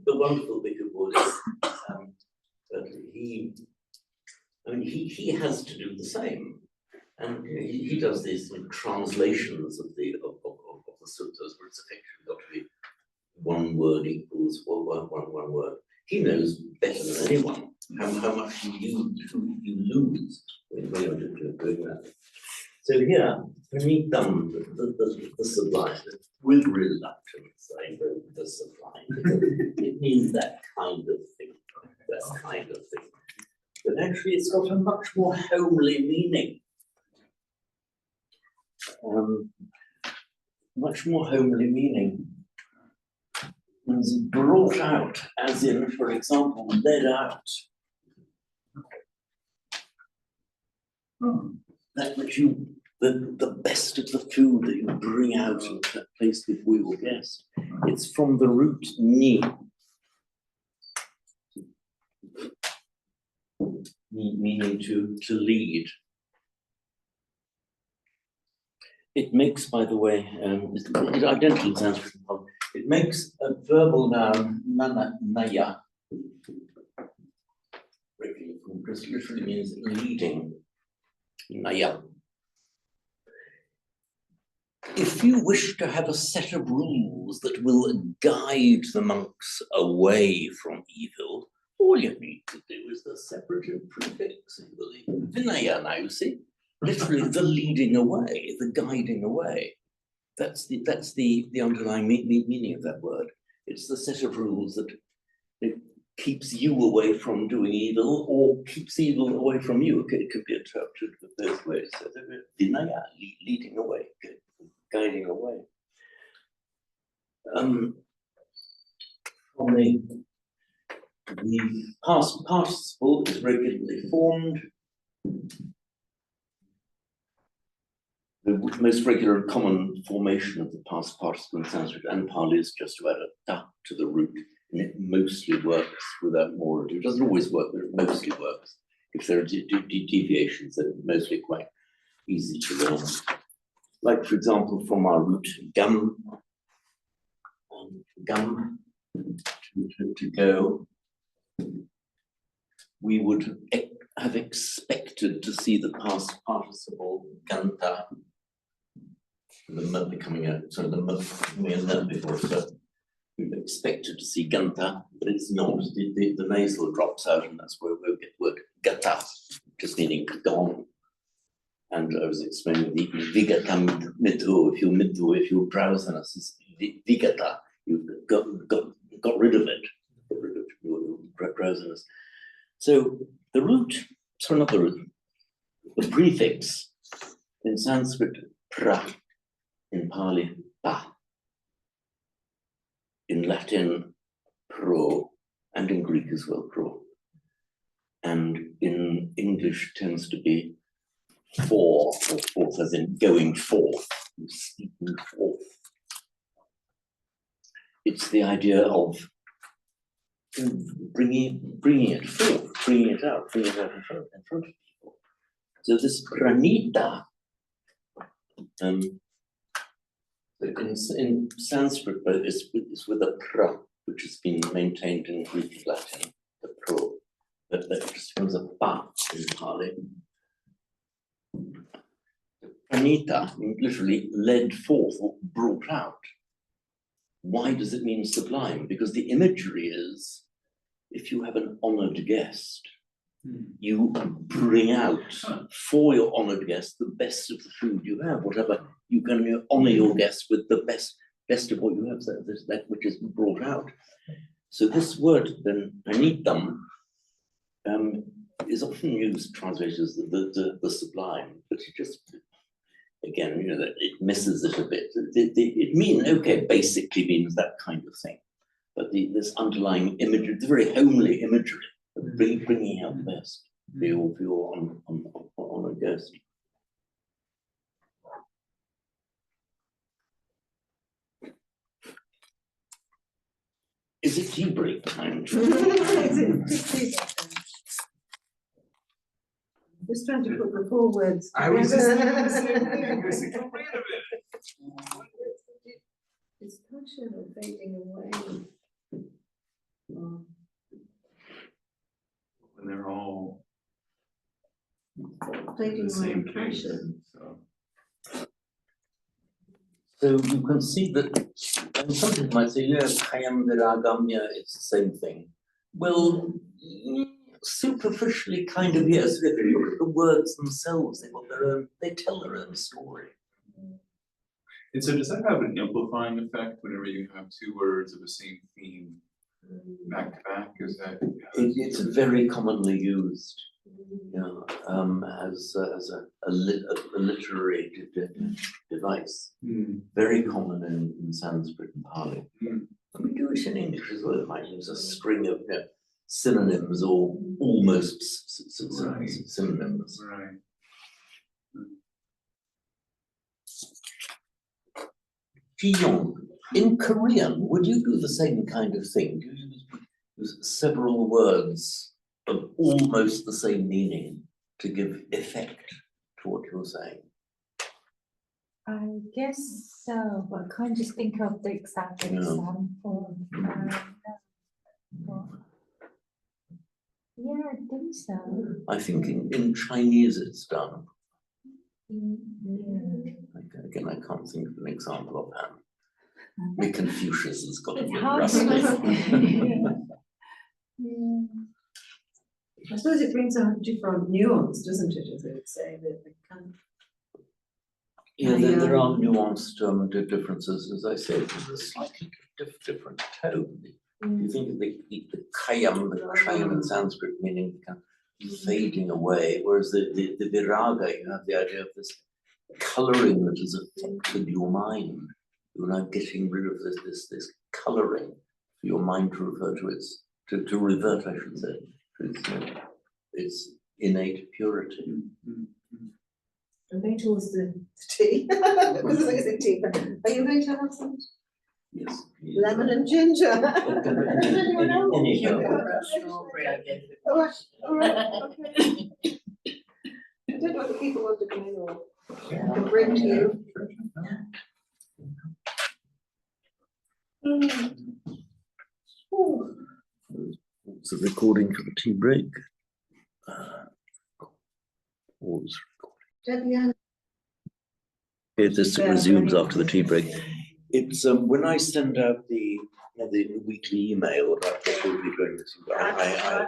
The wonderful Bhikkhu Bodhi. But he has to do the same. And he does these translations of the suttas, where it's effectively got to be one word equals one word. He knows better than anyone how much you lose when you're doing that. So here, Pranitam, the sublime, with reluctance, I invoke the sublime. It means that kind of thing, But actually, it's got a much more homely meaning. Much more homely meaning. It's brought out, as in, for example, led out. That which the best of the food that you bring out and place before your guest. It's from the root ni. meaning to lead. It makes, by the way, it's identical in Sanskrit. It makes a verbal noun, naya, which literally means leading, naya. If you wish to have a set of rules that will guide the monks away from evil, all you need to do is the separative prefix, vinaya now, you see? Literally the leading away, the guiding away. That's the underlying meaning of that word. It's the set of rules that it keeps you away from doing evil or keeps evil away from you. It could be interpreted both ways. So vinaya, leading away, guiding away. From the past participle is regularly formed. The most regular and common formation of the past participle in Sanskrit and Pali is just to add a ta to the root, and it mostly works without more ado. It doesn't always work, but it mostly works. If there are deviations, they're mostly quite easy to learn. Like, for example, from our root gum, to go, we would have expected to see the past participle ganta, the m becoming a, sorry, the m becoming a n before, so we've expected to see ganta, but it's not. The nasal drops out, and that's where we'll get the word gata, just meaning gone. And I was explaining the vigata midhu, if you drowsiness is vigata, you've got rid of it, got rid of your drowsiness. So the root, so not the root, the prefix in Sanskrit, pra, in Pali, pa, in Latin, pro, and in Greek as well, pro. And in English tends to be for, or forth, as in going forth, speaking forth. It's the idea of bringing it forth, bringing it out in front of people. So this pranita, in Sanskrit, but it's with a pra, which has been maintained in Greek Latin, the pro, but that just becomes a pa in Pali. Pranita, literally led forth or brought out. Why does it mean sublime? Because the imagery is, if you have an honored guest, you bring out for your honored guest the best of the food you have, whatever. You can honor your guest with the best of what you have, that which is brought out. So this word, then, pranitam, is often used, translated as the sublime, but it just, again, you know, that it misses it a bit. It basically means that kind of thing. But this underlying imagery, the very homely imagery of bringing out the best for your on a guest. Is it tea break time? Just trying to put the four words. I was just thinking the same thing. I was thinking, wait a minute. It's passion or fading away. When they're all Fading the away same of case, passion. So you can see that, and some people might say, yeah, kayam viragamya, it's the same thing. Well, superficially, kind of, yes. If you look at the words themselves, they tell their own story. And so does that have an amplifying effect whenever you have two words of the same theme back to back? Is that? It's very commonly used, you know, as a literary device. Very common in Sanskrit and Pali. And we do it in English as well. We might use a string of synonyms or almost synonyms. Right. Ji-young, in Korean, would you do the same kind of thing? Do you use several words of almost the same meaning to give effect to what you're saying? I guess so, but I can't just think of the exact No. example. But- yeah, I think so. I think in Chinese it's done. Yeah. Again, I can't think of an example of that. Maybe Confucius has got a It's bit hard to rusty. I suppose it brings out different nuance, doesn't it, as I would say, that the kind of. Yeah, there are nuanced differences, as I said, there's a slightly different tone. You think of the kayam, the kayam in Sanskrit meaning kind of fading away, whereas the viraga, you have the idea of this colouring that has affected your mind. You're now getting rid of this colouring for your mind to refer to its, to revert, I should say, to its innate purity. I'm going towards the tea. Because I think it's a tea. But are you going to have some Yes. lemon and ginger? Anyone else? Strawberry, I guess. All right, okay. I don't know what the people want to come in or I can bring to you. It's a recording for the tea break. Pause. Debbie, This resumes after the tea break. It's when I send out the weekly email about what we'll be doing this year, I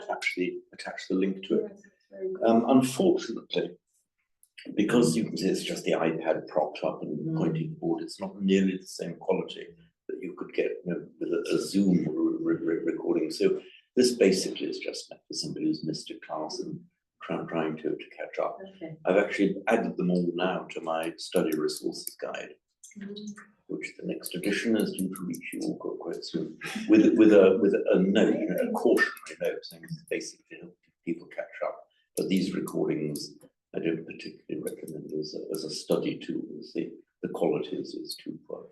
attach the link to it. Unfortunately, because you can see it's just the iPad propped up and pointing forward, it's not nearly the same quality that you could get with a Zoom recording. So this basically is just meant for somebody who's missed a class and trying to catch up. Okay. I've actually added them all now to my study resources guide, which the next edition is due to reach you all quite soon, with a note, a cautionary note saying it's basically to help people catch up. But these recordings I don't particularly recommend as a study tool. The quality is too poor.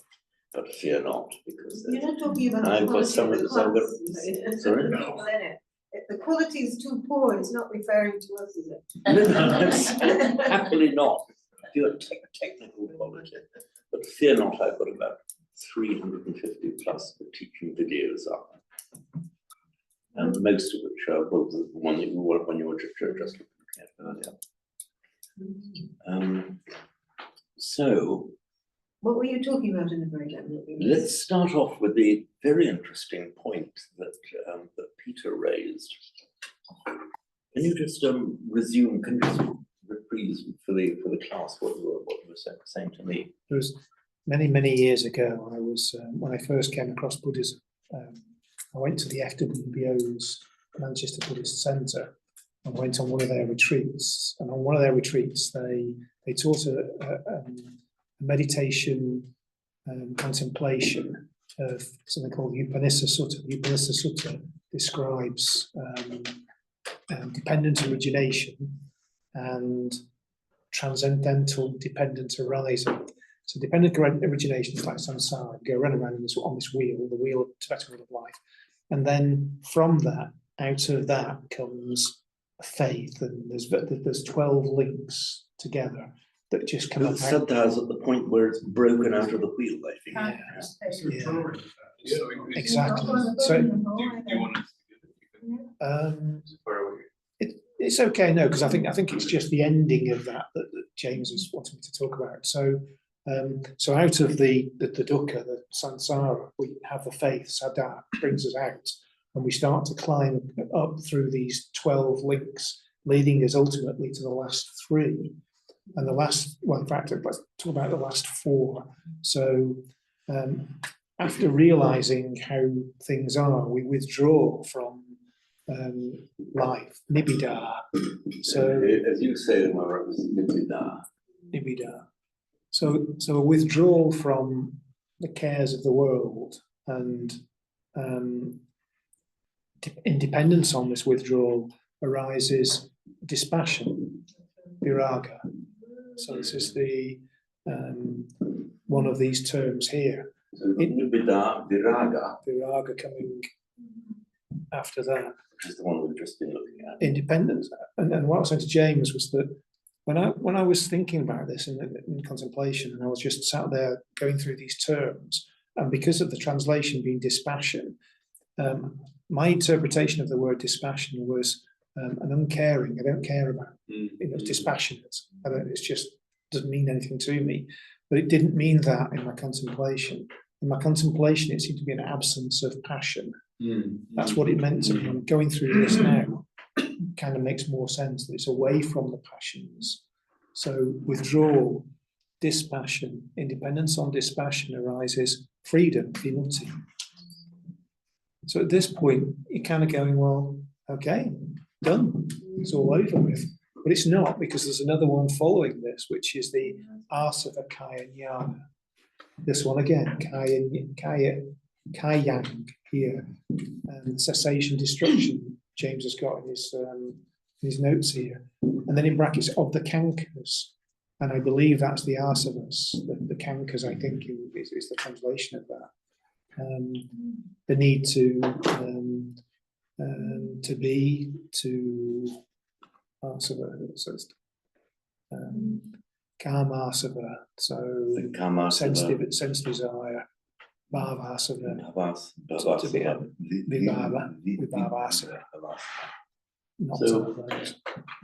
But fear not, because You're not talking about. I've got the some of quality the- of the class, is it? Sorry? People in it. If the quality is too poor, it's not referring to us, is it? No, happily not. Pure technical quality. But fear not, I've got about 350 plus teaching videos up. And most of which are well, the one that you were when you were just looking at earlier. So What were you talking about in the breakdown? let's start off with the very interesting point that that Peter raised. Can you just resume? Can you just reprise for the class what you were saying to me? There was many years ago. I was when I first came across Buddhism. I went to the FWBO's Manchester Buddhist Centre and went on one of their retreats. And on one of their retreats, they taught a meditation contemplation of something called Upanissa Sutta. The Upanissa Sutta describes dependent origination and transcendental dependent arising. So dependent origination is like samsara, go around on this wheel, the wheel of Tibetan wheel of life. And then from that, out of that comes faith, and there's 12 links together that just come up. Saddha is at the point where it's broken out of the wheel, I think. Yeah, exactly. So Do you want us to give it? Far away. it's okay, no, because I think it's just the ending of that James is wanting me to talk about. So so out of the dukkha, the samsara, we have the faith, saddha, brings us out, and we start to climb up through these 12 links, leading us ultimately to the last 3. And the last, well, in fact, let's talk about the last 4. So after realizing how things are, we withdraw from life, nibbida. So as you say, Mara, it's nibbida. Nibbida. So a withdrawal from the cares of the world, and independence on this withdrawal arises dispassion, viraga. So this is the one of these terms here. So nibbida, viraga. Viraga coming after that. which is the one we've just been looking at. Independence. And what I was saying to James was that when I was thinking about this in contemplation, and I was just sat there going through these terms, and because of the translation being dispassion, my interpretation of the word dispassion was an uncaring. I don't care about. It's dispassionate. It's just doesn't mean anything to me. But it didn't mean that in my contemplation. In my contemplation, it seemed to be an absence of passion. That's what it meant to me. I'm going through this now. Kind of makes more sense that it's away from the passions. So withdrawal, dispassion, independence on dispassion arises freedom, vimutti. So at this point, you're kind of going, well, okay, done. It's all over with. But it's not, because there's another one following this, which is the asava kaya jnana. This one again, kayang here, and cessation, destruction. James has got in his notes here, and then in brackets of the cankers, and I believe that's the asavas, the cankers. I think is the translation of that. The need to be, to asava, so it's karmasava, so sense desire, bhavasava, to be a vibhavasava. Not So, some of those.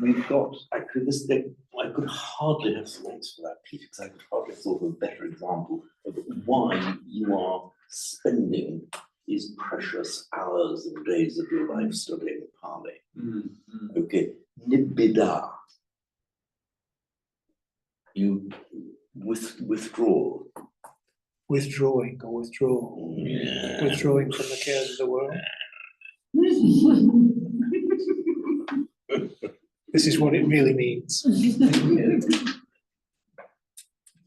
We've got, actually, this thing, I could hardly have thoughts for that, Peter, because I could hardly have thought of a better example of why you are spending these precious hours and days of your life studying Pali. Okay, nibbida. You withdraw. Withdrawing or withdraw. Yeah. Withdrawing from the cares of the world. This is what it really means.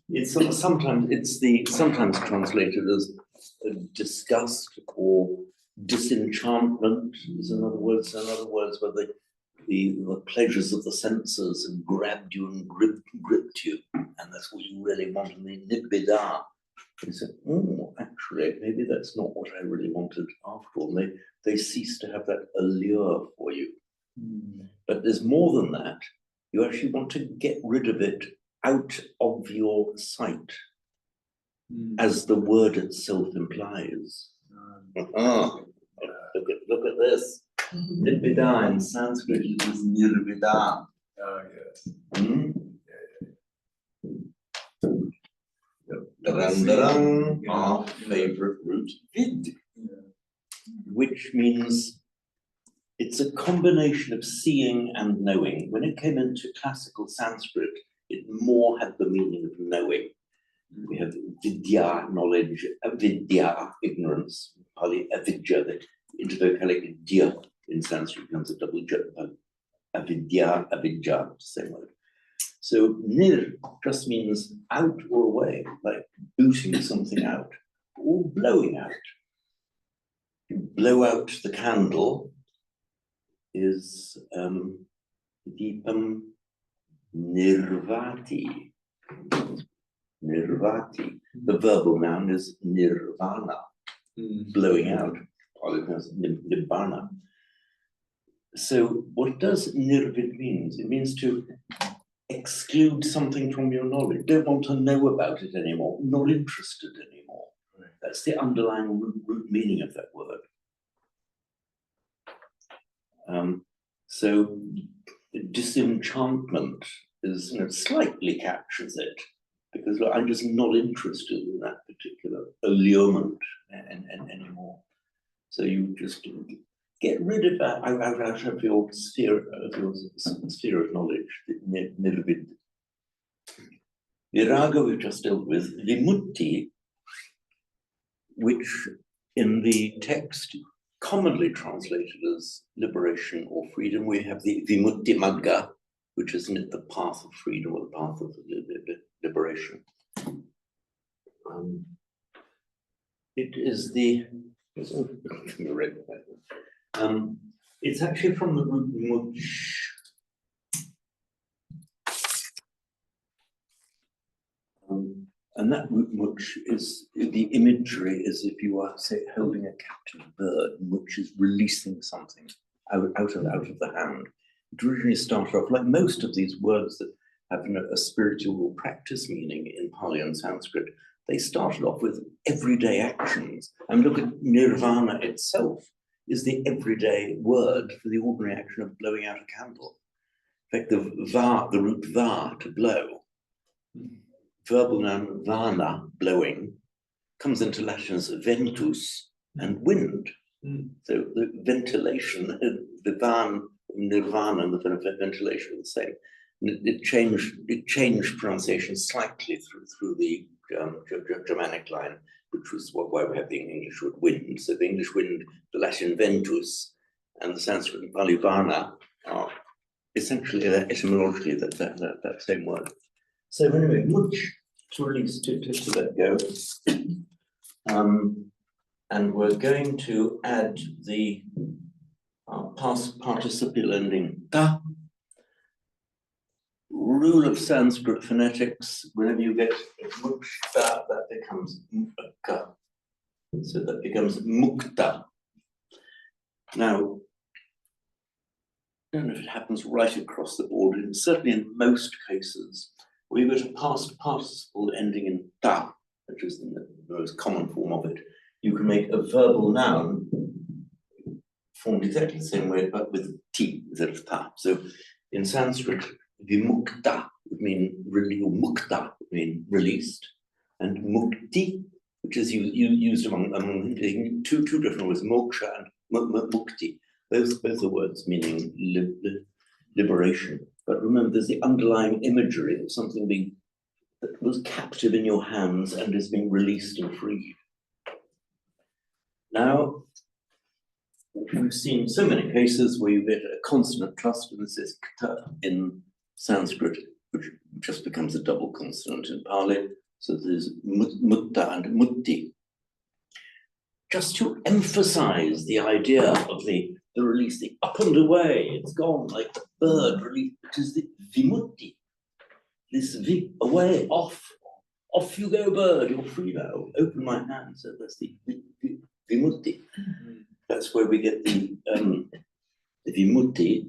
It's sometimes translated as disgust or disenchantment is another word. So in other words, where the pleasures of the senses have grabbed you and gripped you, and that's what you really want. And the nibbida, you say, oh, actually, maybe that's not what I really wanted after all. They cease to have that allure for you. But there's more than that. You actually want to get rid of it out of your sight, as the word itself implies. Look at this. Nibbida in Sanskrit is nirvida. Our favorite root, vid, which means it's a combination of seeing and knowing. When it came into classical Sanskrit, it more had the meaning of knowing. We have vidya, knowledge, avidya, ignorance, Pali, avidya, the intervocalic dia in Sanskrit becomes a double j, avidya, avidya, same word. So nir just means out or away, like booting something out or blowing out. You blow out the candle is deepam nirvati. Nirvati. The verbal noun is nirvana, blowing out. Nibbana. So what does nirvid means? It means to exclude something from your knowledge. Don't want to know about it anymore. Not interested anymore. Right. That's the underlying root meaning of that word. So disenchantment is, slightly captures it, because look, I'm just not interested in that particular allurement anymore. So you just get rid of that out of your sphere of knowledge. Nirvid. Viraga we've just dealt with. Vimutti, which in the text commonly translated as liberation or freedom. We have the Vimutti Magga, which is the path of freedom or the path of liberation. It is it's actually from the root much. And that root much is, the imagery is if you are, say, holding a captive bird, which is releasing something out of the hand. It originally started off, like most of these words that have a spiritual practice meaning in Pali and Sanskrit, they started off with everyday actions. And look at nirvana itself is the everyday word for the ordinary action of blowing out a candle. In fact, the root va, to blow, verbal noun vana, blowing, comes into Latin as ventus and wind. So the ventilation, the van, nirvana, and the ventilation are the same. And it changed pronunciation slightly through the Germanic line, which was why we have the English word wind. So the English wind, the Latin ventus, and the Sanskrit Pali vana are essentially etymologically that same word. So anyway, much to release, to let go. And we're going to add the past participial ending ta. Rule of Sanskrit phonetics, whenever you get mukta, that becomes mukka. So that becomes mukta. Now, I don't know if it happens right across the board, and certainly in most cases, we got a past participle ending in ta, which is the most common form of it. You can make a verbal noun formed exactly the same way, but with t instead of ta. So in Sanskrit, vimukta would mean mukta would mean released, and mukti, which is used among two different words, moksha and mukti. Both are words meaning liberation. But remember, there's the underlying imagery of something that was captive in your hands and is being released and freed. Now, we've seen so many cases where you get a consonant trust, and this is kta in Sanskrit, which just becomes a double consonant in Pali. So there's mutta and mutti. Just to emphasize the idea of the release, the up and away, it's gone like the bird release, which is the vimutti. This away, off you go, bird, you're free now. Open my hand. So that's the vimutti. That's where we get the vimutti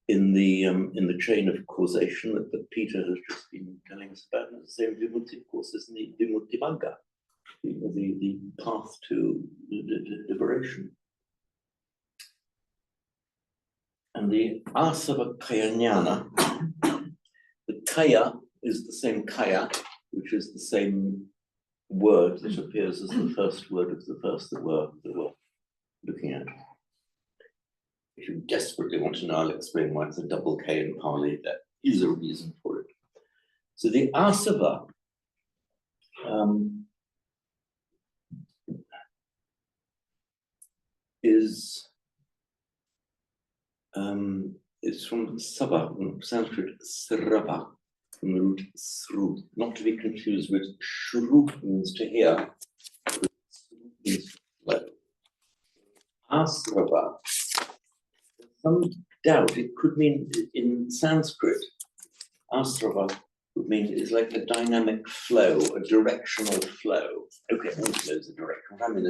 in the chain of causation that Peter has just been telling us about. And the same vimutti, of course, is in the vimutti magga, the path to liberation. And the asava kaya jnana, the kaya is the same kaya, which is the same word that appears as the first word of the verse that we're looking at. If you desperately want to know, I'll explain why it's a double K in Pali. That is a reason for it. So the asava is from Sava, from Sanskrit srava, from the root sru, not to be confused with shru, means to hear. Asrava, some doubt, it could mean in Sanskrit, asrava would mean it's like a dynamic flow, a directional flow. Okay, all flows are directional. I mean,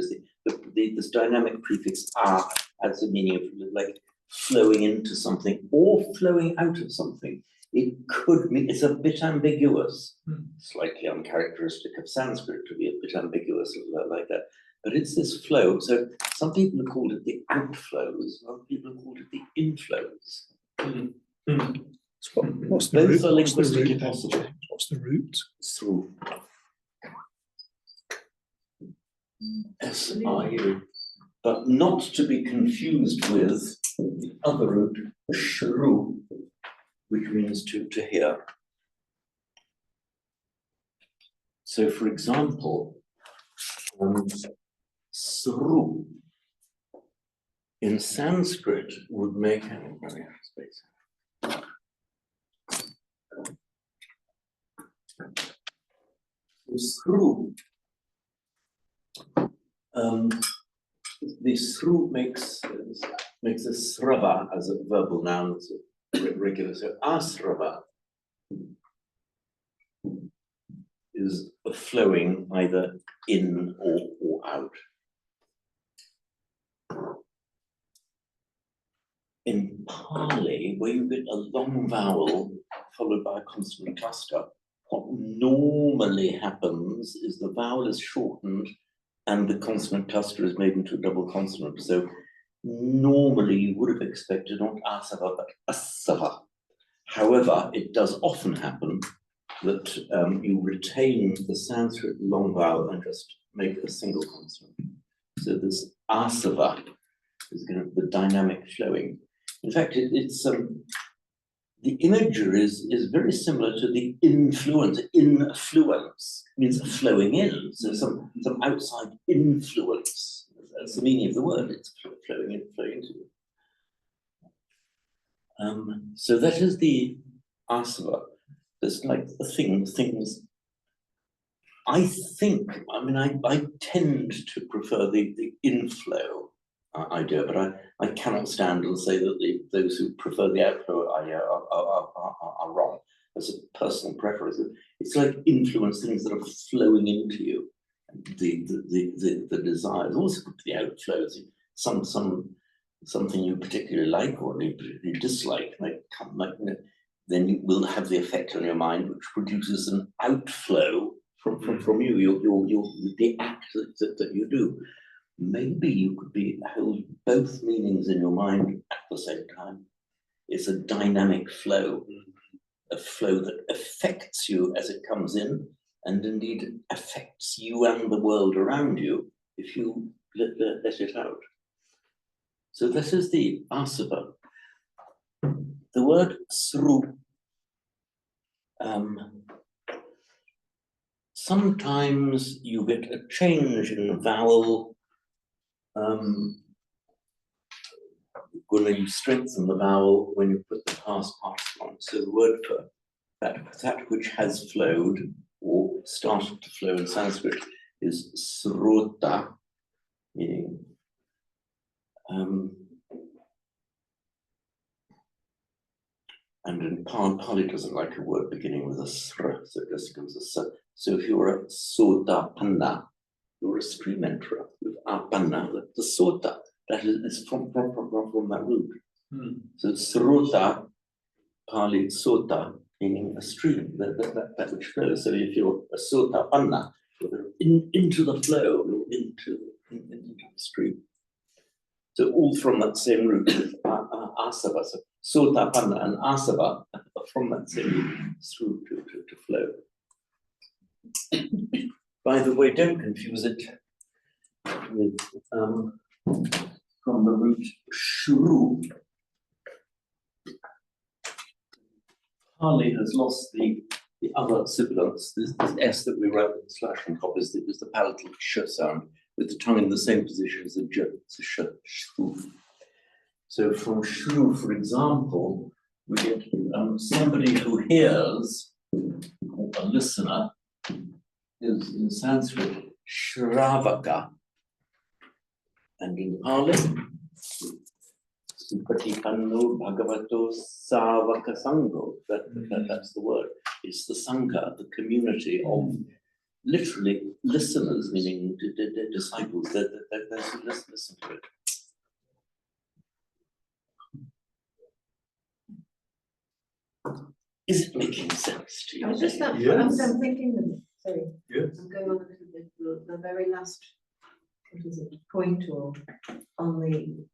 this dynamic prefix "a" adds a meaning of like flowing into something or flowing out of something. It could mean, it's a bit ambiguous, slightly uncharacteristic of Sanskrit to be a bit ambiguous like that. But it's this flow. So some people have called it the outflows, other people have called it the inflows. What's the Both root? are What's the linguistically root then, possible. James? What's the root? Through. S-R-U. But not to be confused with the other root, shru, which means to hear. So, for example, sru in Sanskrit would make space. Sru. The sru makes a srava as a verbal noun, it's a regular. So asrava is a flowing either in or out. in Pali, where you get a long vowel followed by a consonant cluster, what normally happens is the vowel is shortened and the consonant cluster is made into a double consonant. So normally you would have expected not asava, but asava. However, it does often happen that you retain the Sanskrit long vowel and just make a single consonant. So this asava is going to be the dynamic flowing. In fact, it's the imagery is very similar to the influence. Influence means flowing in. So some outside influence. That's the meaning of the word. It's flowing in, flowing into. So that is the asava. That's like the things. I think, I mean, I tend to prefer the inflow idea, but I cannot stand and say that those who prefer the outflow idea are wrong. That's a personal preference. It's like influence, things that are flowing into you. The desires, also the outflows, something you particularly like or you particularly dislike, then you will have the effect on your mind, which produces an outflow from you, the act that you do. Maybe you could hold both meanings in your mind at the same time. It's a dynamic flow, a flow that affects you as it comes in, and indeed affects you and the world around you if you let it out. So this is the asava. The word sru. Sometimes you get a change in the vowel. When you strengthen the vowel when you put the past particle on. So the word for that which has flowed or started to flow in Sanskrit is srota, meaning and in Pali doesn't like a word beginning with a sr, so it just becomes a s. So if you're a sotapanna, you're a stream enterer with apanna, the sota, that is from that root. So srota, Pali sota, meaning a stream, that which flows. So if you're a sotapanna, you're into the flow, you're into the stream. So all from that same root, asava, so sotapanna and asava from that same root through to flow. By the way, don't confuse it with from the root shru. Pali has lost the other sibilants. This S that we write with the slash on top is the palatal sh sound, with the tongue in the same position as the j. It's a sh, shru. So from shru, for example, we get somebody who hears, a listener, is in Sanskrit shravaka, and in Pali, Supatipanno Bhagavato Savaka Sangho. That's the word. It's the Sangha, the community of literally listeners, meaning disciples, those who listen to it. Is it making sense to you? I was just that, Yes. I'm thinking, sorry, Yes. I'm going on to the very last, what is it, point or on the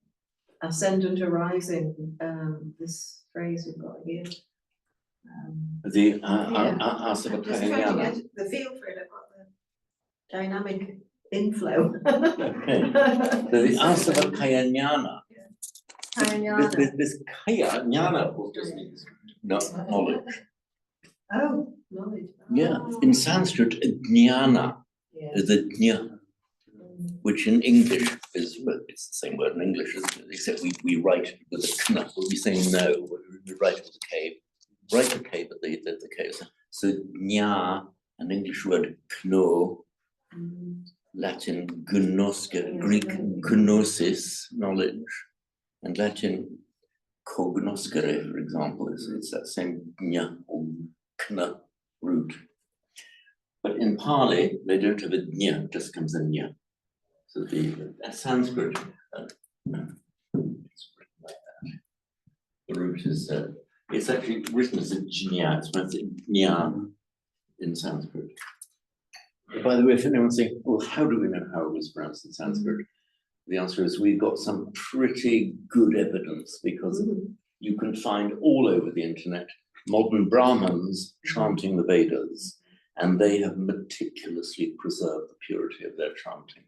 ascendant arising, this phrase we've got here. The I'm just trying to Asava get the feel for it, I've got the dynamic inflow. Okay. The Asava Kayanyana. Kayanyana. This Kaya, Jnana, of course, just means knowledge. Oh, knowledge. Yeah, Oh. in Sanskrit, jnana Yeah. is the jna, which in English is, well, it's the same word in English, isn't it? Except we write it with a kna, when we say no, we write it with a k. Write the k, but the k. So jna, an English word kno, Latin gnoska, Greek gnosis, knowledge, and Latin cognoscere, for example, it's that same jna or kna root. But in Pali, they don't have a jna, it just comes in jna. So the Sanskrit, it's written like that. the root is, it's actually written as a jnya, it's pronounced jnya in Sanskrit. By the way, if anyone's saying, well, how do we know how it was pronounced in Sanskrit? The answer is we've got some pretty good evidence because you can find all over the internet modern Brahmins chanting the Vedas, and they have meticulously preserved the purity of their chanting.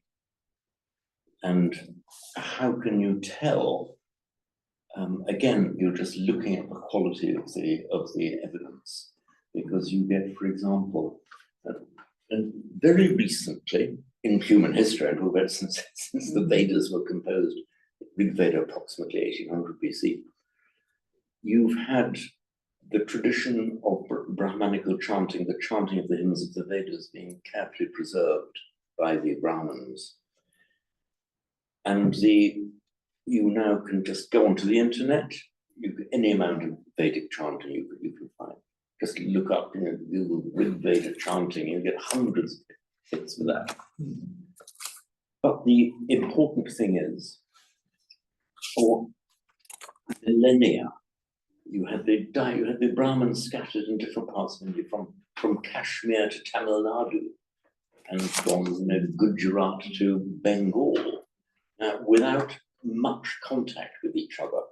And how can you tell? Again, you're just looking at the quality of the evidence, because you get, for example, and very recently in human history, and we've had since the Vedas were composed, Rig Veda approximately 1800 BC, you've had the tradition of Brahmanical chanting, the chanting of the hymns of the Vedas being carefully preserved by the Brahmins. And you now can just go onto the internet, any amount of Vedic chanting you can find. Just look up, Google Rig Veda chanting, you get hundreds of hits with that. But the important thing is, for millennia, you had the Brahmins scattered in different parts of India, from Kashmir to Tamil Nadu, and from Gujarat to Bengal, without much contact with each other.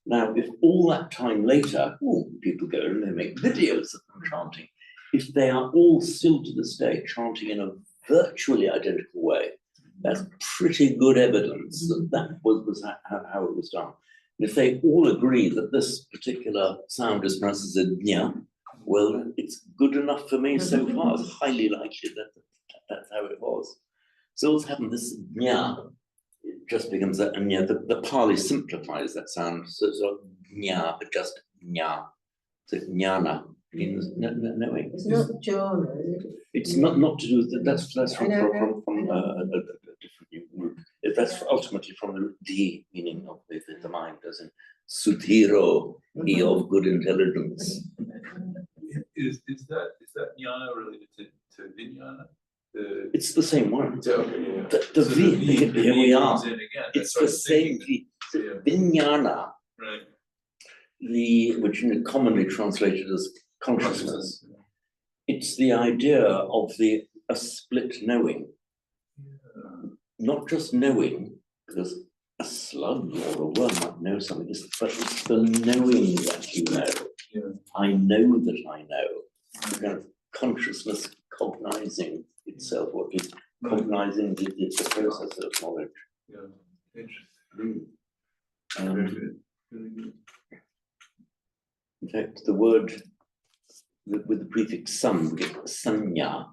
Now, if all that time later, people go and they make videos of them chanting, if they are all still to this day chanting in a virtually identical way, that's pretty good evidence that was how it was done. And if they all agree that this particular sound is pronounced as a nya, well, it's good enough for me so far. It's highly likely that that's how it was. So what's happened, this nya, it just becomes a nya. The Pali simplifies that sound, so it's not nya, but just nya. So jnana means knowing. It's not jhana, is it? It's not to do with that's from a different root. That's ultimately from the root D, meaning of the mind, as in sudhiro, he of good intelligence. Is that jnana related to vijnana? It's the same one. Okay, yeah. The So V, here we are. comes in again. It's That's what I the was same thinking. V. Yeah. Vijnana, Right. which is commonly translated as consciousness. It's the idea of a split knowing. Not just knowing, because a slug or a worm might know something, but it's the knowing that you know. Yeah. I know that I know. Kind of consciousness cognizing itself, or is cognizing the process of knowledge. Yeah. Interesting. Mm. Very good. Very good. In fact, the word with the prefix san, we get sanya,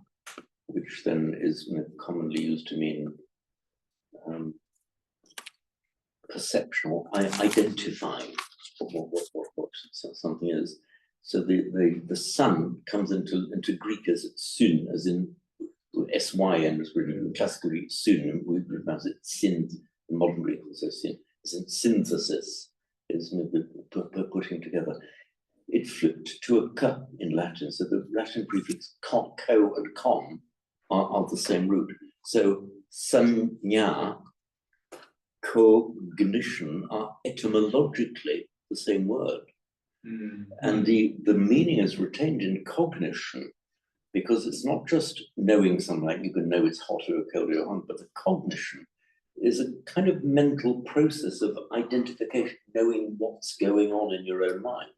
which then is commonly used to mean perception or identifying what something is. So the sun comes into Greek as sun, as in sy, and it's really classical Greek sun. We pronounce it sin. In modern Greek also sin. It's in synthesis. Is putting together. It flipped to a k in Latin, so the Latin prefix co and com are the same root. So sanya, cognition are etymologically the same word. And the meaning is retained in cognition, because it's not just knowing something, like you can know it's hot or cold or hot, but the cognition is a kind of mental process of identification, knowing what's going on in your own mind.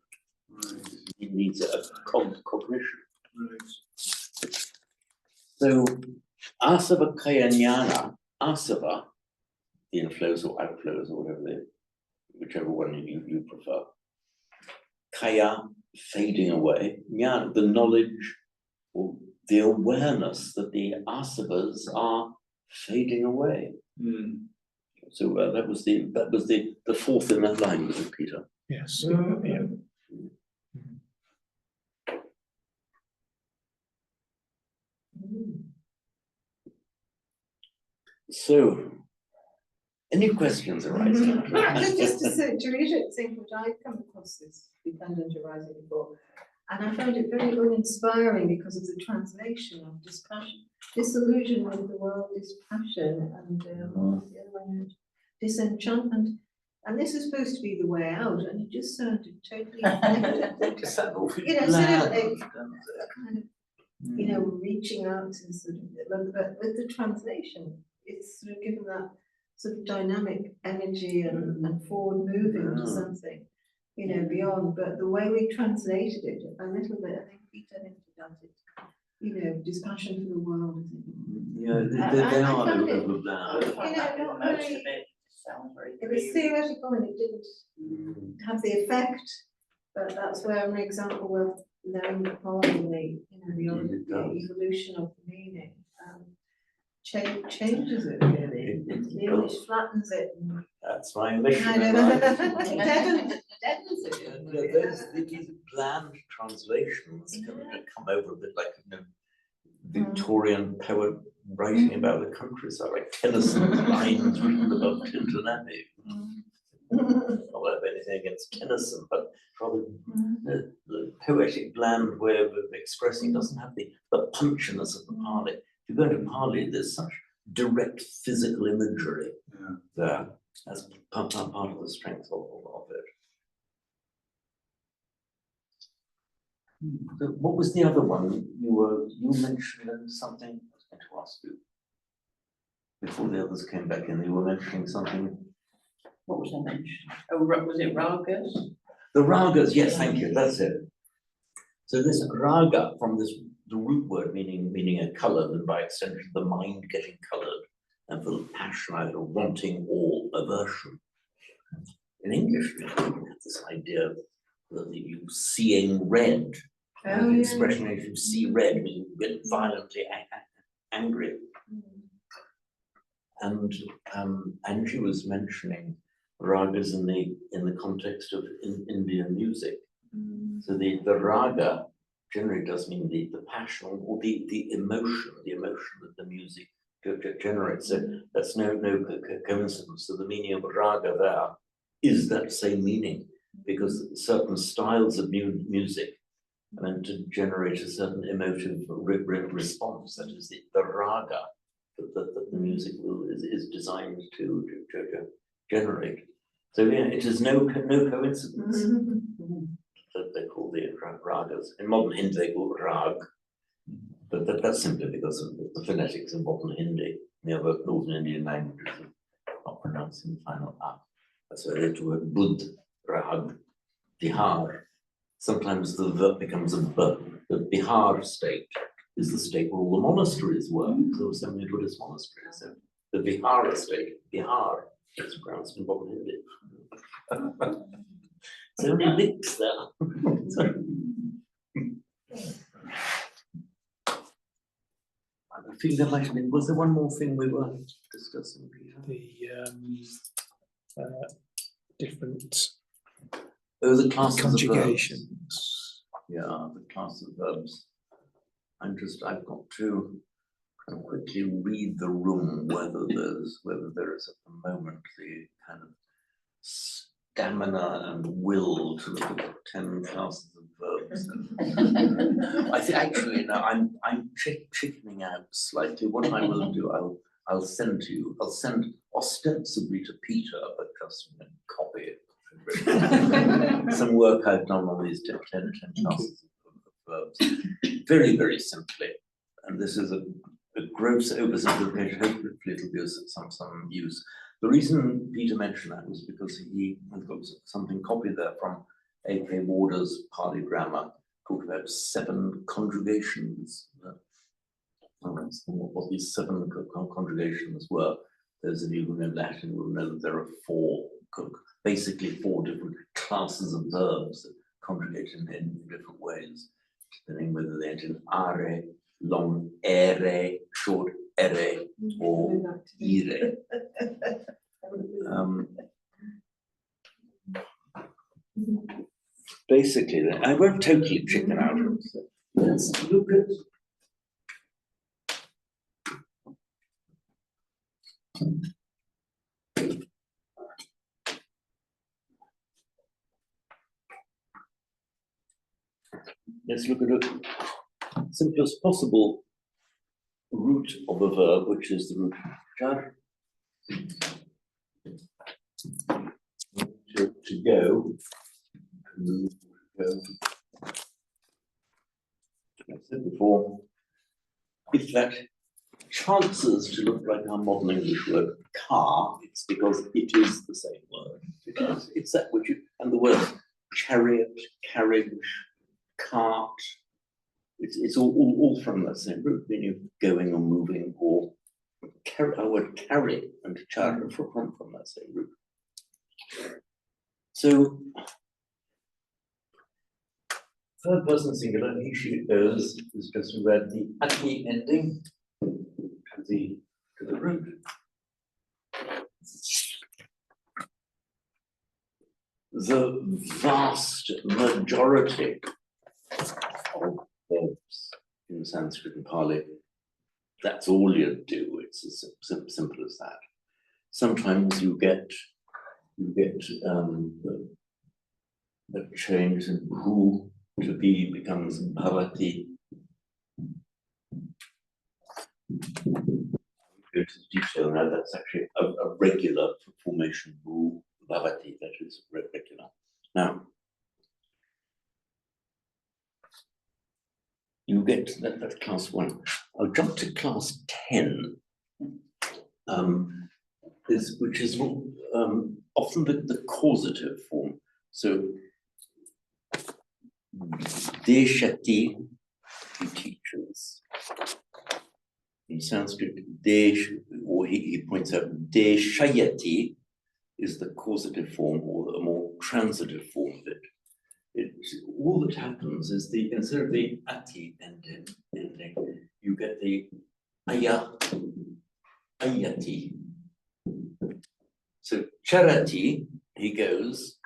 Right. It needs a cognition. Right. So asava kaya jnana, asava, the inflows or outflows or whichever one you prefer. Kaya, fading away. Jnana, the knowledge or the awareness that the asavas are fading away. So that was the fourth in that line, was it, Peter? Yes. Yeah. So, any questions arising? Just to say, Teresa, think that I've come across this dependent arising before, and I found it very uninspiring because of the translation of dispassion, disillusion with the world, dispassion, and what's the other one? Disenchantment. And this is supposed to be the way out, and it just sounded totally. Just that awful You know, instead of bland, like, doesn't it? kind of, you know, reaching out and sort of, but with the translation, it's sort of given that sort of dynamic energy and forward moving to something, you know, beyond, but the way we translated it a little bit, I think Peter does it, you know, dispassion for the world, I think. Yeah, I they are a found little it- bland. You know, not Most very- of it sounds very. It was dreamy. theoretical and it didn't have the effect, but that's where an example of knowing the poem and the, you know, It the does. evolution of the meaning, changes it really. The English flattens it and That's my mission kind in of life. deadens it. These bland translations can come over a bit like, you know, Victorian poet writing about the countryside, like Tennyson's lines written above Tintern Abbey. Not that I have anything against Tennyson, but rather the poetic bland way of expressing doesn't have the punchiness of the Pali. If you go into Pali, there's such direct physical imagery there as part of the strength of it. So what was the other one you mentioned something? I was going to ask you before the others came back in. You were mentioning something. What was I mentioning? Oh, was it ragas? The ragas, yes, thank you. That's it. So this raga from the root word meaning a colour, and by extension the mind getting coloured, and full of passion, either wanting or aversion. In English, we have this idea that you seeing red. The expression if you see red means you get violently angry. And Angie was mentioning ragas in the context of Indian music. So the raga generally does mean the passion or the emotion that the music generates. So that's no coincidence. So the meaning of raga there is that same meaning, because certain styles of music are meant to generate a certain emotive response. That is the raga that the music is designed to generate. So yeah, it is no coincidence that they call the ragas. In modern Hindi they call it rag, but that's simply because of the phonetics of modern Hindi. The other Northern Indian languages are not pronouncing the final a. That's why they do it bud, rag, bihar. Sometimes the verb becomes a b. The Bihar state is the state where all the monasteries were. There were so many Buddhist monasteries. So the Bihar state, Bihar, is pronounced in modern Hindi. So many links there. I think there might have been, was there one more thing we were discussing, Peter? The different Oh, the classes of verbs. conjugations. Yeah, the class of verbs. I've got to kind of quickly read the room, whether there is at the moment the kind of stamina and will to look at 10 classes of verbs. I think actually no, I'm chickening out slightly. What I will do, I'll send to you. I'll send ostensibly to Peter, but just copy it. Some work I've done on these 10 classes of verbs. Very, very simply. And this is a gross oversimplification. Hopefully it'll be of some use. The reason Peter mentioned that was because he has got something copied there from A.K. Warder's Pali grammar, talking about 7 conjugations. What these 7 conjugations were. Those of you who know Latin will know that there are 4, basically 4 different classes of verbs that conjugate in different ways, depending whether they end in are, long ere, short ere, or ire. Basically, I won't totally chicken out of it. Let's look at a simplest possible root of a verb, which is the root jar. to go. Move, go. I said before, if that chances to look like our modern English word car, it's because it is the same word. It's that which you, and the word chariot, carriage, cart, it's all from that same root, meaning going or moving, or our word carry and chariot from that same root. So third person singular, he, she, those is just read the ati ending to the root. The vast majority of verbs in Sanskrit and Pali, that's all you do. It's as simple as that. Sometimes you get a change in who to be becomes bhavati. Go to detail now. That's actually a regular formation rule. Bhavati, that is regular. Now, you get that class 1. I'll jump to class 10, which is often the causative form. So, deshati, he teaches. In Sanskrit, or he points out, deshayati is the causative form, or a more transitive form of it. All that happens is instead of the ati ending, you get the aya, ayati. So charati, he goes,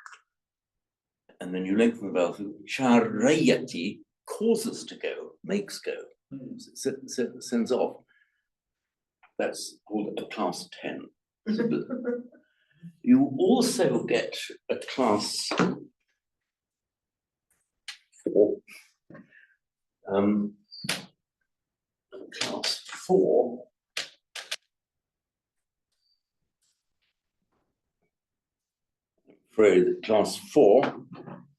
and then you lengthen the vowel. Charayati, causes to go, makes go, sends off. That's called a class 10. You also get a class 4. Class 4 I'm afraid that class 4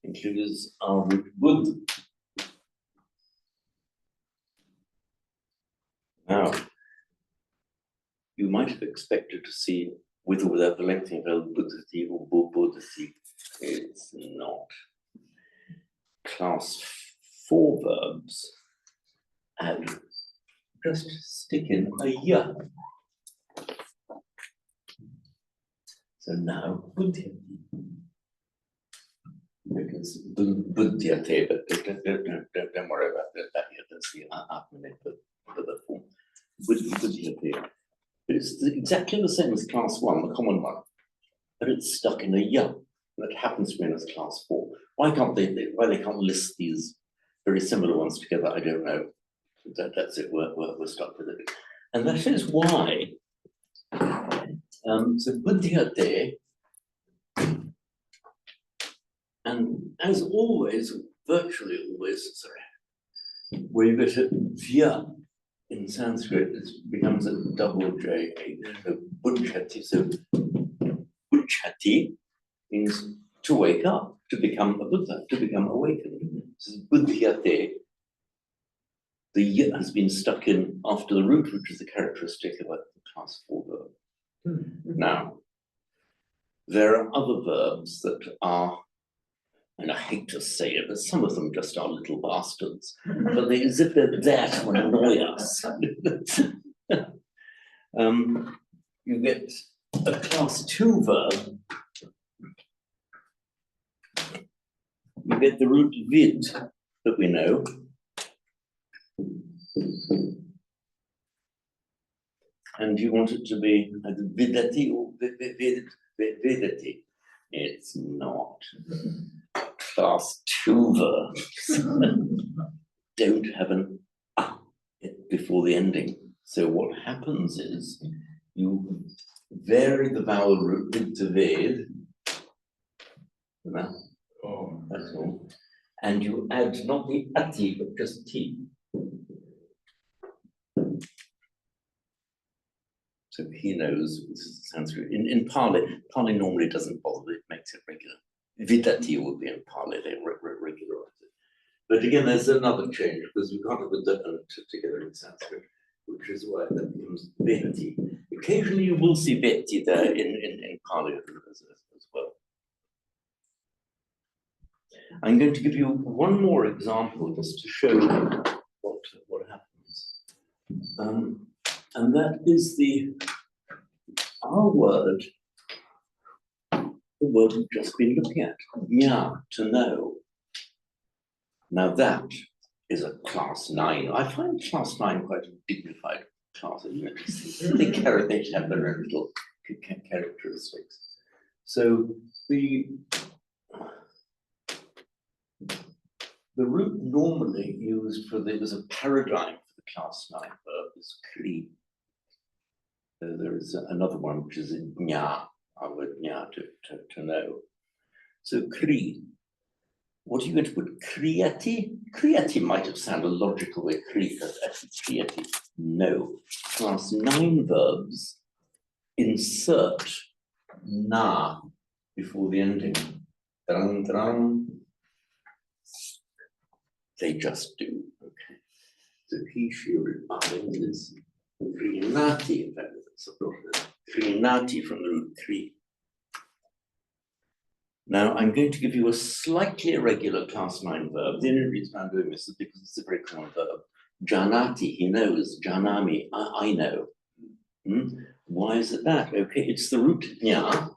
includes our root bud. Now, you might have expected to see with or without the lengthening vowel buddhati or bodhati. It's not. Class 4 verbs and just stick in a ya. So now buddhati. Because buddhati, but don't worry about that yet. That's the atmane for the form. Buddhati. It's exactly the same as class 1, the common one, but it's stuck in a ya. That happens to me as class 4. Why they can't list these very similar ones together? I don't know. That's it. We're stuck with it, and that is why. So buddhyate, and as always, virtually always, sorry, where you get a vya in Sanskrit, it becomes a double J. So buddhati. So buddhati means to wake up, to become a Buddha, to become awakened. This is buddhyate. The y has been stuck in after the root, which is the characteristic of a class 4 verb. Now, there are other verbs that are, and I hate to say it, but some of them just are little bastards, but as if they're there to annoy us. You get a class 2 verb. You get the root vid that we know. And you want it to be either vidati or vidati. It's not. Class 2 verbs don't have an before the ending. So what happens is you vary the vowel root vid to vid. That's all. And you add not the ati, but just t. So he knows this is Sanskrit. In Pali normally doesn't bother, it makes makes it regular. Vidati would be in Pali, they regularize it. But again, there's another change because we can't have the d and t together in Sanskrit, which is why that becomes Veti. Occasionally you will see Veti there in Pali as well. I'm going to give you one more example just to show what happens. And that is our word, the word we've just been looking at, nya, to know. Now that is a class 9. I find class 9 quite a dignified class, isn't it? They have their own little characteristics. So the root normally used for as a paradigm for the class 9 verb is kri. There is another one which is nya, our word nya, to know. So kri. What are you going to put? Kriyati? Kriyati might have sounded a logical way, kriyati. No. Class 9 verbs insert na before the ending. Dran, dran. They just do. Okay. So he, she, is krinati, in fact, it's a krinati from the root kri. Now, I'm going to give you a slightly irregular class 9 verb. The only reason I'm doing this is because it's a very common verb. Janati, he knows. Janami, I know. Why is it that? Okay, it's the root nya.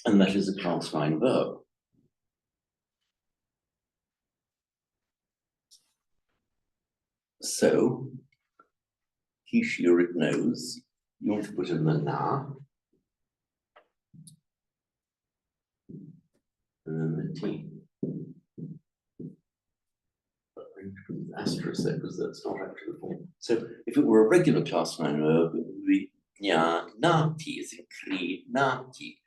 And that is a class 9 verb. So, he, she, or it knows. You want to put in the na. And then the T. But I'm going to put an asterisk there because that's not actually the form. So if it were a regular class 9 verb, it would be nya nati, as in kri nati.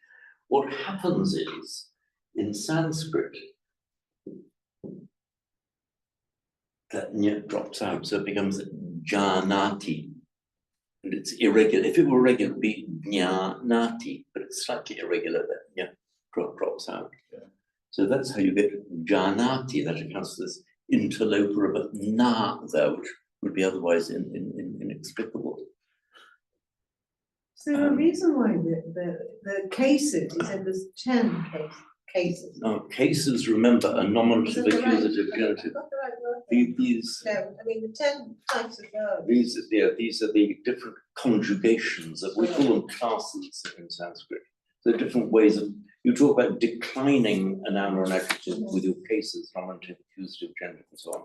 What happens is, in Sanskrit, that nya drops out, so it becomes janati. And it's irregular. If it were regular, it would be nati, but it's slightly irregular that nya drops out. Yeah. So that's how you get janati, that accounts for this interloper of a na there, which would be otherwise inexplicable. Is there a reason why the cases, you said there's 10 cases? Now, cases, remember, are nominative, accusative, genitive. Got the right word? These, No, I mean, the 10 types of verbs. these are the different conjugations that we call them classes in Sanskrit. The different ways of, you talk about declining a noun or an adjective with your cases, nominative, accusative, genitive, and so on.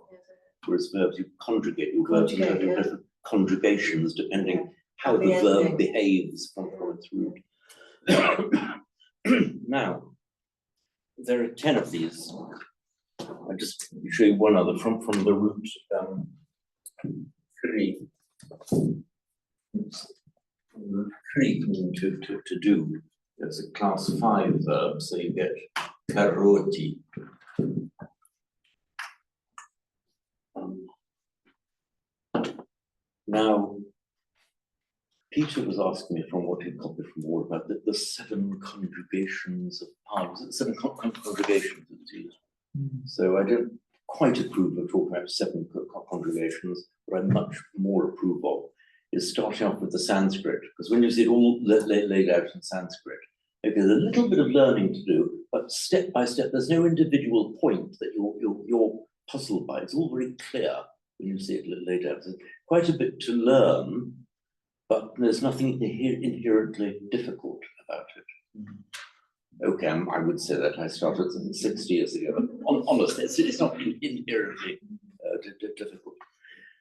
Whereas verbs, you conjugate your verbs and have different conjugations depending how the verb behaves from its root. Now, there are 10 of these. I'll just show you one other from the root kri. Kri to do. There's a class 5 verb, so you get karoti. Now, Peter was asking me from what he copied from all about the 7 conjugations of Pali. Was it 7 conjugations that was used? So I don't quite approve of talking about 7 conjugations. What I much more approve of is starting off with the Sanskrit, because when you see it all laid out in Sanskrit, okay, there's a little bit of learning to do, but step by step, there's no individual point that you're puzzled by. It's all very clear when you see it laid out. There's quite a bit to learn, but there's nothing inherently difficult about it. Okay, I would say that I started 60 years ago. Honestly, it's not inherently difficult.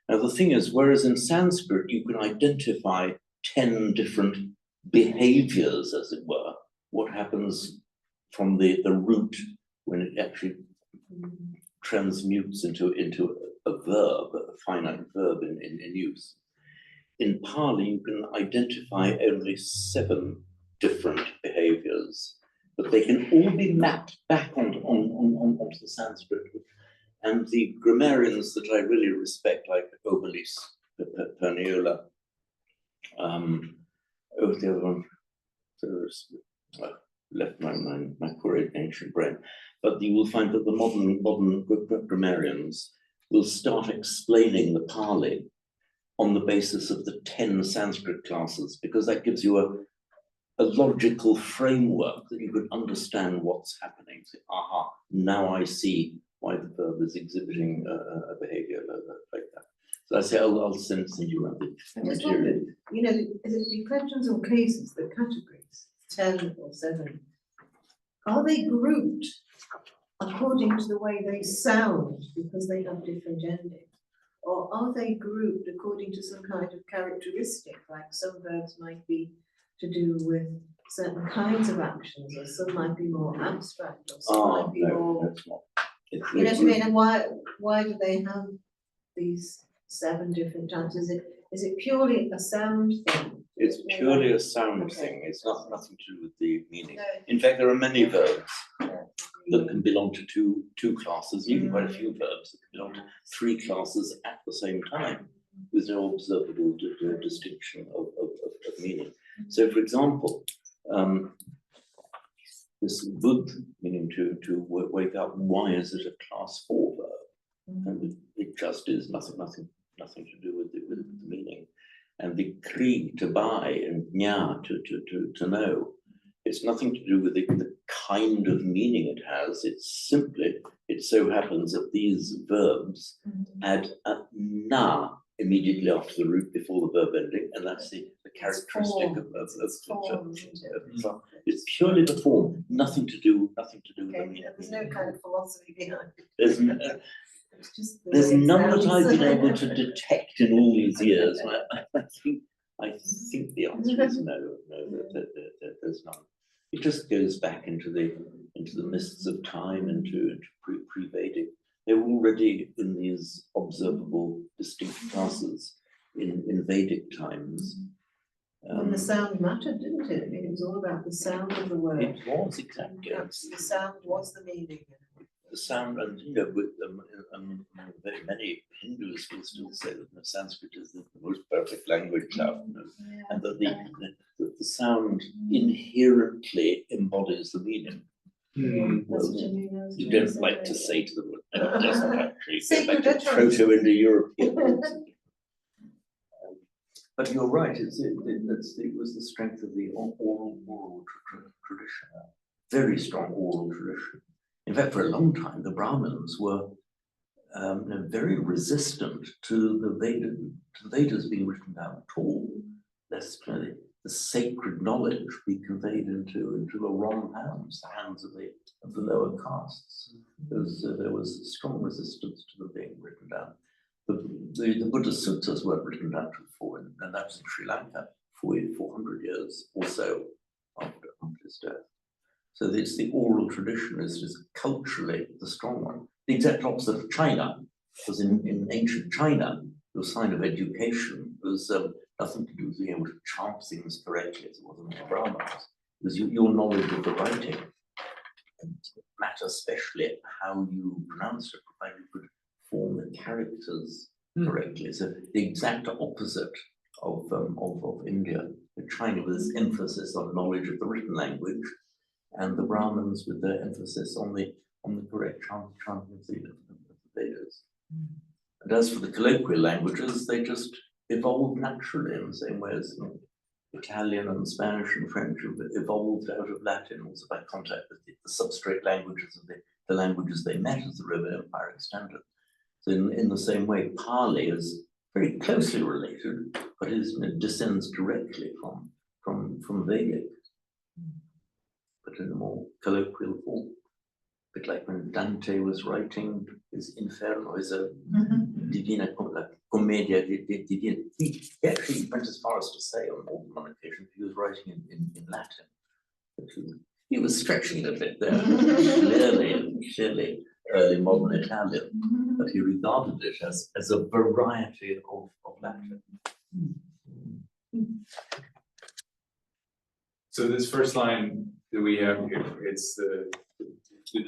Now, the thing is, whereas in Sanskrit, you can identify 10 different behaviors, as it were, what happens from the root when it actually transmutes into a verb, a finite verb in use. In Pali, you can identify only 7 different behaviors, but they can all be mapped back onto the Sanskrit. And the grammarians that I really respect, like Obelis, Perniola, Oh, the other one, there's, left my poor ancient brain. But you will find that the modern grammarians will start explaining the Pali on the basis of the 10 Sanskrit classes, because that gives you a logical framework that you could understand what's happening. Say, aha, now I see why the verb is exhibiting a behavior like that. So I say, I'll send you around the I just material. wondered, you know, is it declensions or cases, the categories, 10 or 7, are they grouped according to the way they sound because they have different endings? Or are they grouped according to some kind of characteristic, like some verbs might be to do with certain kinds of actions, or some might be more abstract, or some might be more, that's not. you know what I mean? And why do they have these 7 different types? Is it purely a sound thing? It's purely a sound Okay. thing. It's nothing to do with the meaning. No. In fact, there are many verbs Yeah. that can belong to two classes, even quite a few verbs that can belong to 3 classes at the same time, with no observable distinction of meaning. So, for example, this would, meaning to wake up, why is it a class 4 verb? And it just is nothing to do with the meaning. And the kri, to buy, and nya, to know, it's nothing to do with the kind of meaning it has. It's simply, it so happens that these verbs add a na immediately after the root before the verb ending, and that's the characteristic of it's purely the form, nothing to do with the Okay, meaning. there's no kind of philosophy behind it. There's It's just the There's way it none that sounds. I've been able to detect in all these years. I think the answer is no, there's none. It just goes back into the mists of time, into pre-Vedic. They were already in these observable distinct classes in Vedic times. And the sound mattered, didn't it? I mean, it was all about the sound of the word. It was exactly. That's the sound was the meaning. The sound, and with very many Hindus will still say that Sanskrit is the most perfect language now, and that the sound inherently embodies the meaning. Well, you don't like to say to them, it doesn't actually go back to Proto-Indo-European. But you're right, it was the strength of the oral tradition, very strong oral tradition. In fact, for a long time, the Brahmins were very resistant to the Vedas being written down at all. Lest the sacred knowledge be conveyed into the wrong hands, the hands of the lower castes. There was strong resistance to them being written down. The Buddhist suttas weren't written down before, and that was in Sri Lanka 400 years or so after his death. So it's the oral tradition is just culturally the strong one. The exact opposite of China, because in ancient China, the sign of education was nothing to do with being able to chant things correctly as it was in the Brahmins. It was your knowledge of the writing. And it matters especially how you pronounce it, provided you could form the characters correctly. So the exact opposite of India, China with this emphasis on knowledge of the written language, and the Brahmins with their emphasis on the correct chanting of the Vedas. And as for the colloquial languages, they just evolved naturally in the same way as Italian and Spanish and French evolved out of Latin, also by contact with the substrate languages of the languages they met as the Roman Empire extended. So in the same way, Pali is very closely related, but it descends directly from Vedic, but in a more colloquial form. A bit like when Dante was writing his Inferno, his Divina Commedia Divina. He actually went as far as to say on more than one occasion he was writing in Latin. But he was stretching it a bit there, clearly early modern Italian, but he regarded it as a variety of Latin. So this first line that we have here, it's the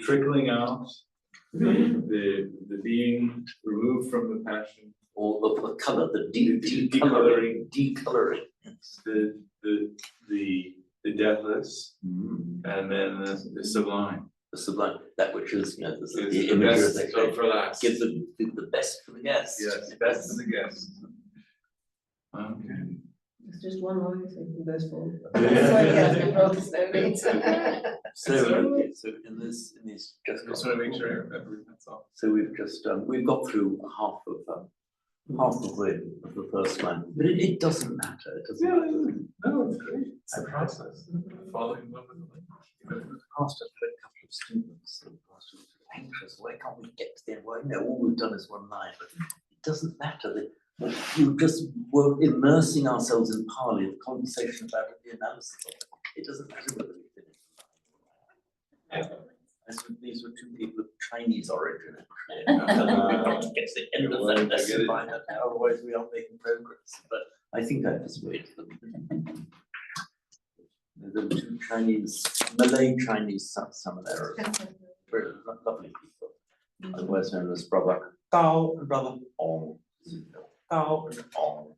trickling out, the being removed from the passion, Or of the color, the decoloring. Yes. the deathless, and then the sublime. The sublime, that which is, the It's the the image best of the, for last. give the best for the guest. Yes, best for the guest. Okay. It's just one line, so you can burst forward. Yeah. So yeah, we both know it. So in these I just. just want to make sure I remember, that's all. So we've just, we've got through half of the first one, but it doesn't matter, it doesn't matter. No, it's great, it's a process, falling in love with the language. Asked a couple of students, and asked them, anxious, why can't we get to the end? Well, all we've done is one line, but it doesn't matter. You just were immersing ourselves in Pali, the conversation about it, the analysis of it. It doesn't matter whether we finish the line. These were two people of Chinese origin, actually. We've got to get to the end of that lesson by that, otherwise we aren't making progress. But I think I persuaded them. There were two Malay Chinese seminary, very lovely people. Otherwise known as brother Gao and brother Ong. Gao and Ong.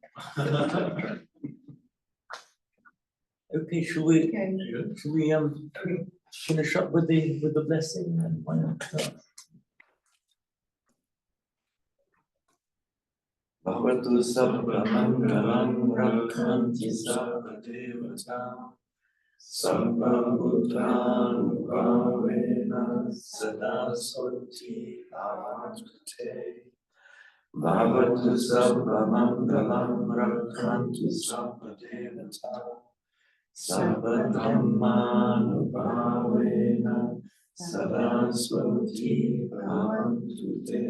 Okay, shall we finish up with the blessing and why not? Bhavatu sabba mangalam rakhanti sabba devata sabba bhutanu bhavena sada soti bhavante Bhavatu sabba mangalam rakhanti sabba devata Sabba dhammanu bhavena saraswati bhavantu te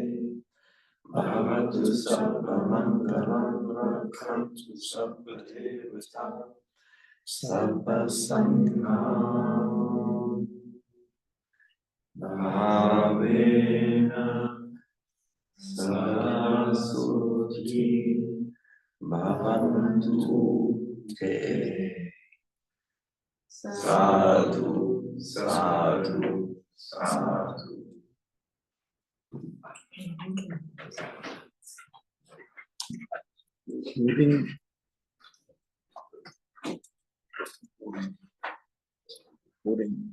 Bhavatu sabba mangalam rakhantu sabba devata Sabba sangham bhavena saraswati bhavantu te Sadhu, sadhu, sadhu. Recording.